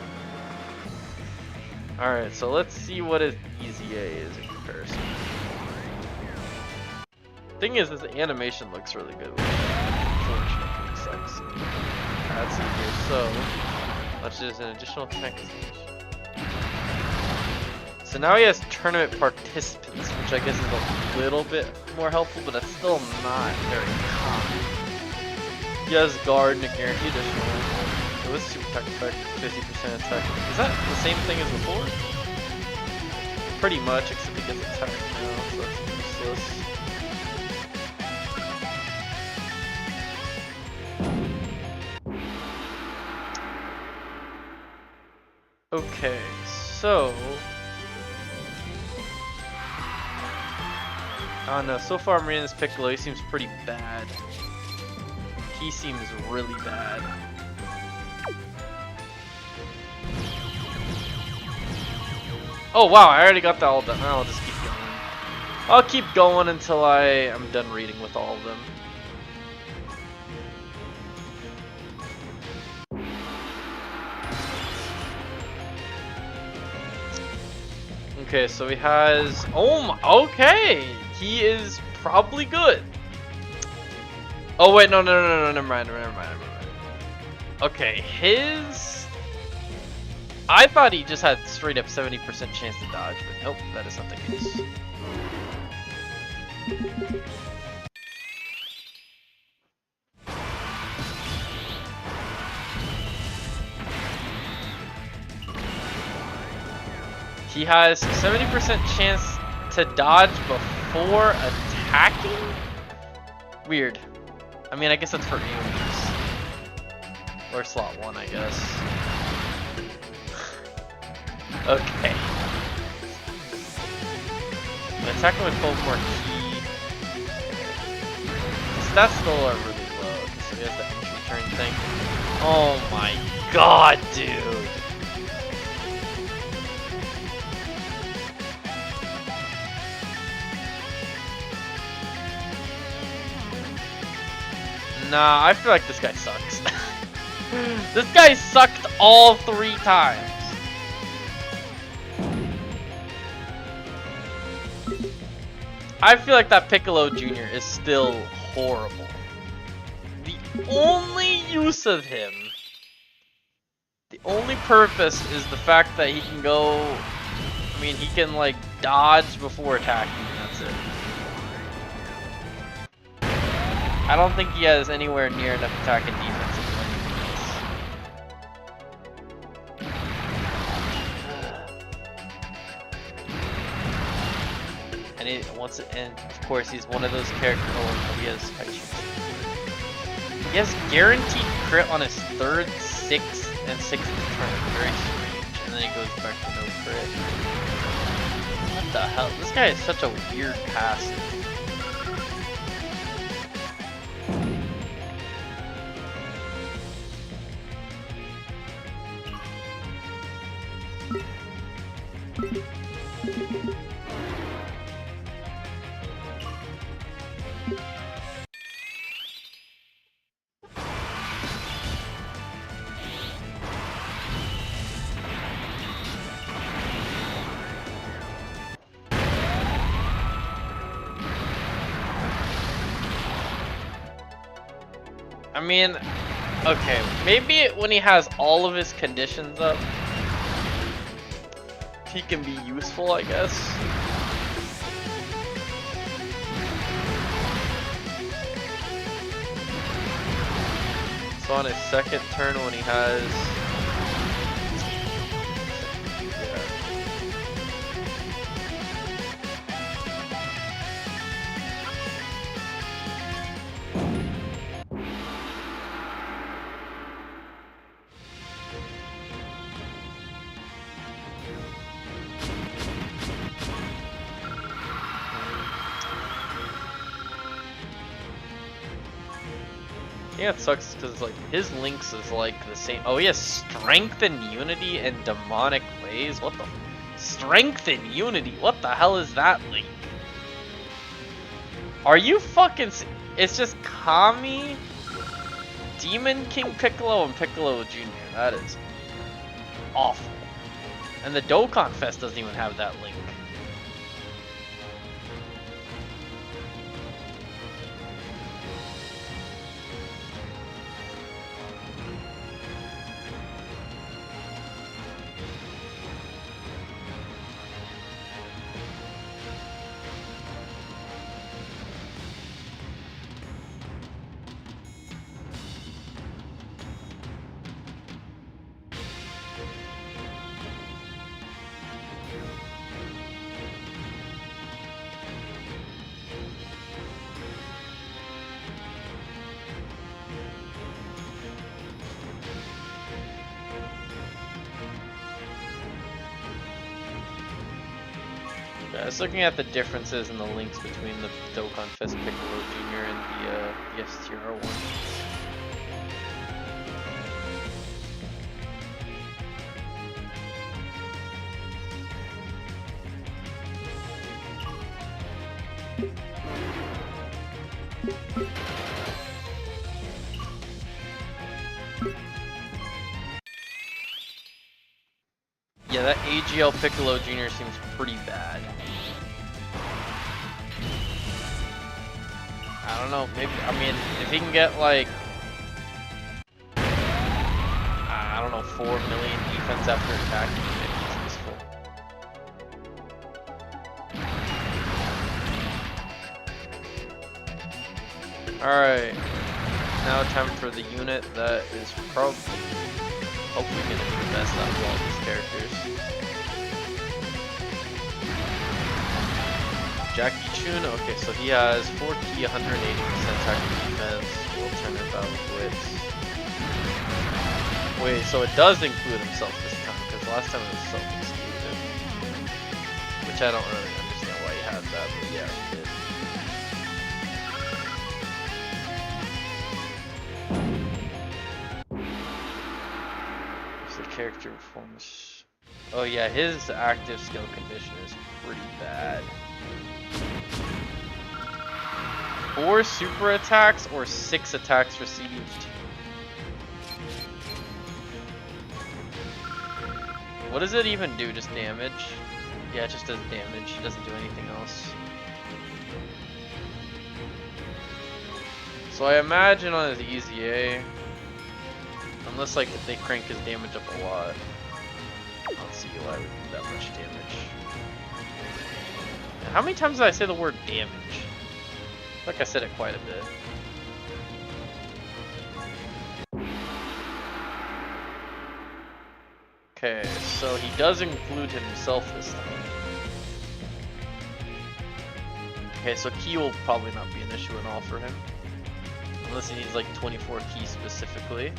Alright, so let's see what his EZA is in comparison. Thing is, this animation looks really good, which unfortunately sucks. Let's see here. So, much is an additional tech. So now he has tournament participants, which I guess is a little bit more helpful, but that's still not very common. He has guard and a guarantee additional. So this super attack effect, 50% attack. Is that the same thing as before? Pretty much, except he gets attacked now, so that's useless. Okay, so I don't know, so far I'm reading this Piccolo, he seems pretty bad. He seems really bad. Oh wow, I already got that all done. I'll just keep going. I'll keep going until I am done reading with all of them. Okay, so he has. Oh my. Okay, he is probably good. Oh wait, no, never mind. Okay, his. I thought he just had straight up 70% chance to dodge, but nope, that is not the case. He has 70% chance to dodge before attacking? Weird. I mean, I guess that's for aliens. Or slot 1, I guess. Okay. Attacking with 12 more key. Stats still are really low. So he has the entry turn thing. Oh my god, dude. Nah, I feel like this guy sucks. This guy sucked all 3 times. I feel like that Piccolo Jr. is still horrible. The only use of him, the only purpose is the fact that he can go, I mean, he can like dodge before attacking, and that's it. I don't think he has anywhere near enough attack and defense to do anything else. And of course he's one of those characters. Oh, he has guaranteed crit on his 3rd, 6th, and 6th turn. Very strange. And then he goes back to no crit. What the hell? This guy is such a weird passive. I mean, okay, maybe when he has all of his conditions up, he can be useful, I guess. So on his 2nd turn when he has... Yeah, it sucks because like his links is like the same. Oh, he has strength and unity and demonic ways. What the strength and unity? What the hell is that link? Are you fucking? It's just Kami, Demon King Piccolo, and Piccolo Jr. That is awful. And the Dokkan Fest doesn't even have that link. I was looking at the differences and the links between the Dokkan Fest Piccolo Jr. and the STR one. Yeah, that AGL Piccolo Jr. seems pretty bad. I don't know, maybe, I mean, if he can get like, I don't know, 4 million defense after attacking, maybe it's useful. Alright, now time for the unit that is probably, hopefully going to be the best out of all these characters. Jackie Chun, okay, so he has 4 key, 180% attack and defense, alternate battle blitz. Wait, so it does include himself this time, because last time it was self-excluded. Which I don't really understand why he has that, but yeah, he did. What's the character performance? Oh yeah, his active skill condition is pretty bad. 4 super attacks or 6 attacks received. What does it even do? Just damage? Yeah, it just does damage. It doesn't do anything else. So I imagine on his easy A, unless like if they crank his damage up a lot, I don't see why we do that much damage. How many times did I say the word damage? Like I said it quite a bit. Okay, so he does include himself this time. Okay, so key will probably not be an issue at all for him. Unless he needs like 24 keys specifically.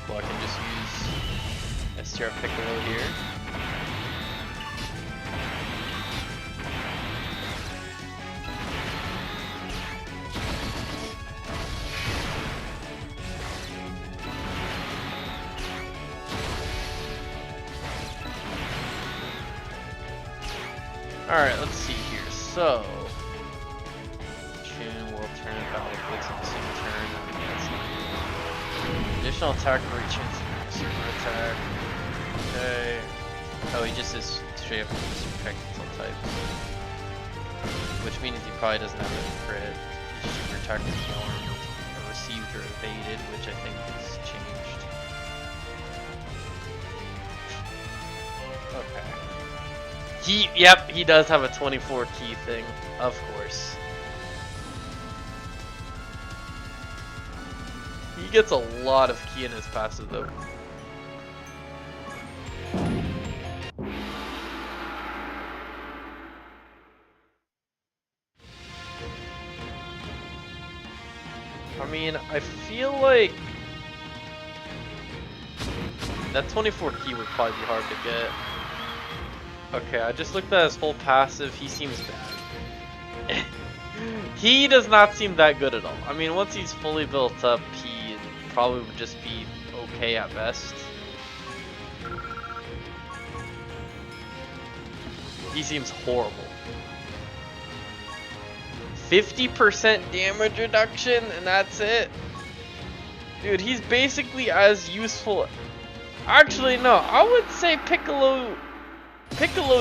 Well, I can just use STR Piccolo here. Alright, let's see here. So, Chun will turn battle blitz at the same turn. That's not additional attack for each chance of super attack. Okay. Oh, he just is straight up super technical types. Which means he probably doesn't have any crit. He's super attack performed, or received or evaded, which I think is changed. Okay. Yep, he does have a 24 key thing, of course. He gets a lot of key in his passive though. I mean, I feel like that 24 key would probably be hard to get. Okay, I just looked at his whole passive. He seems bad. He does not seem that good at all. I mean, once he's fully built up, he probably would just be okay at best. He seems horrible. 50% damage reduction, and that's it? Dude, he's basically as useful. Actually, no, I would say Piccolo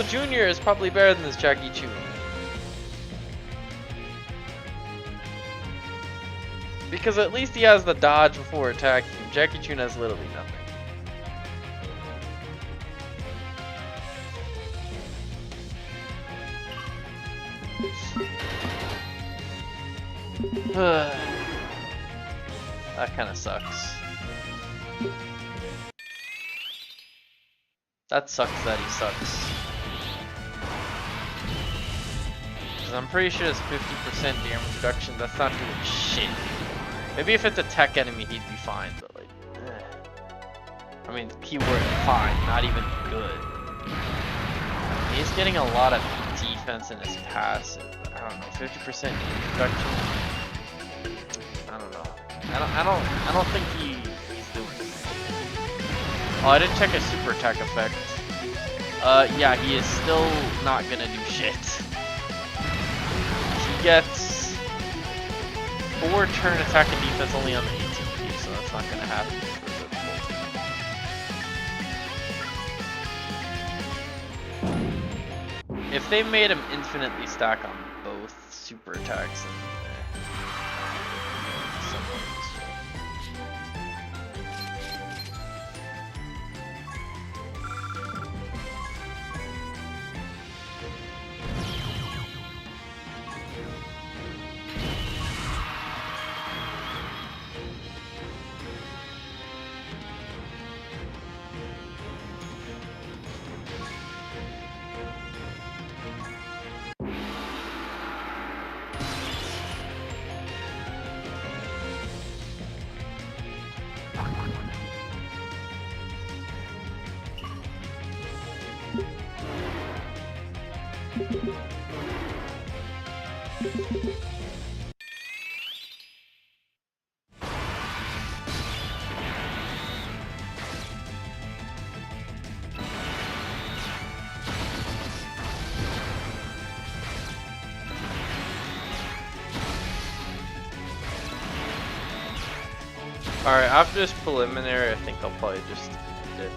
Jr. is probably better than this Jackie Chun. Because at least he has the dodge before attacking. Jackie Chun has literally nothing. That kind of sucks. That sucks that he sucks. Because I'm pretty sure it's 50% damage reduction. That's not doing shit. Maybe if it's a tech enemy, he'd be fine, but like, I mean, keyword fine, not even good. He's getting a lot of defense in his passive. I don't know, 50% reduction. I don't know. I don't think he's doing it. Oh, I didn't check his super attack effect. Yeah, he is still not gonna do shit. He gets 4 turn attack and defense only on the 18p, so that's not gonna happen for the full team. If they made him infinitely stack on both super attacks, then somewhat useful. Alright, after this preliminary, I think I'll probably just end it.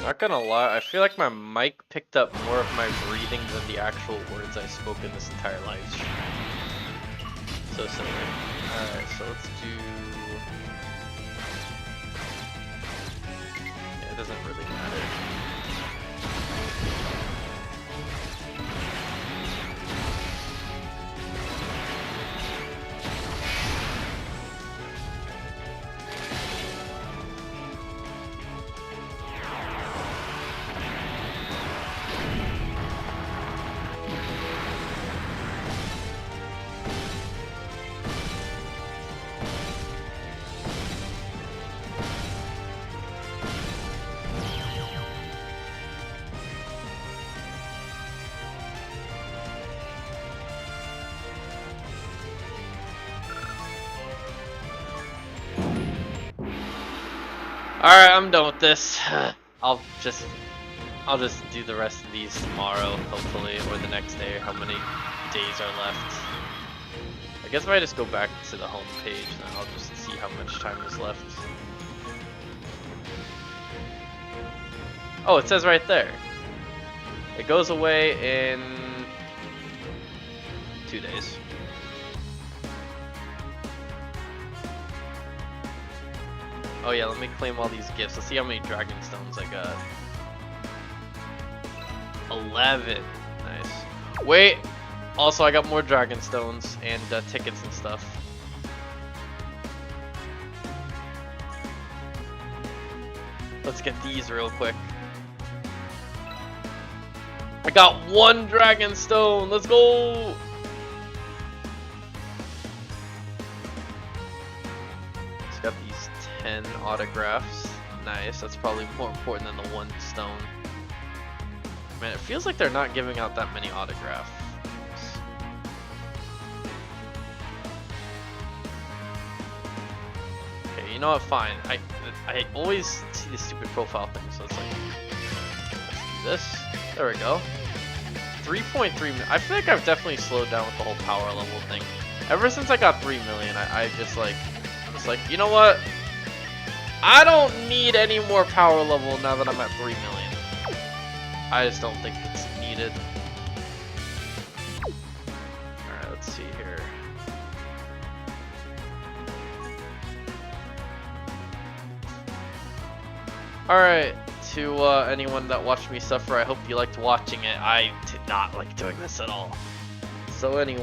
Not gonna lie, I feel like my mic picked up more of my breathing than the actual words I spoke in this entire live stream. So silly. Alright, so let's do... Yeah, it doesn't really matter. Alright, I'm done with this. I'll just do the rest of these tomorrow, hopefully, or the next day, or how many days are left. I guess if I just go back to the home page, then I'll just see how much time is left. Oh, it says right there. It goes away in 2 days. Oh yeah, let me claim all these gifts. Let's see how many dragon stones I got. 11. Nice. Wait. Also, I got more dragon stones and tickets and stuff. Let's get these real quick. I got 1 dragon stone. Let's go. Just got these 10 autographs. Nice. That's probably more important than the 1 stone. Man, it feels like they're not giving out that many autographs. Okay, you know what? Fine. I always see the stupid profile thing, so it's like, let's do this. There we go. 3.3 million. I feel like I've definitely slowed down with the whole power level thing. Ever since I got 3 million, I just like, you know what? I don't need any more power level now that I'm at 3 million. I just don't think it's needed. Alright, let's see here. Alright, to anyone that watched me suffer, I hope you liked watching it. I did not like doing this at all. So anyway.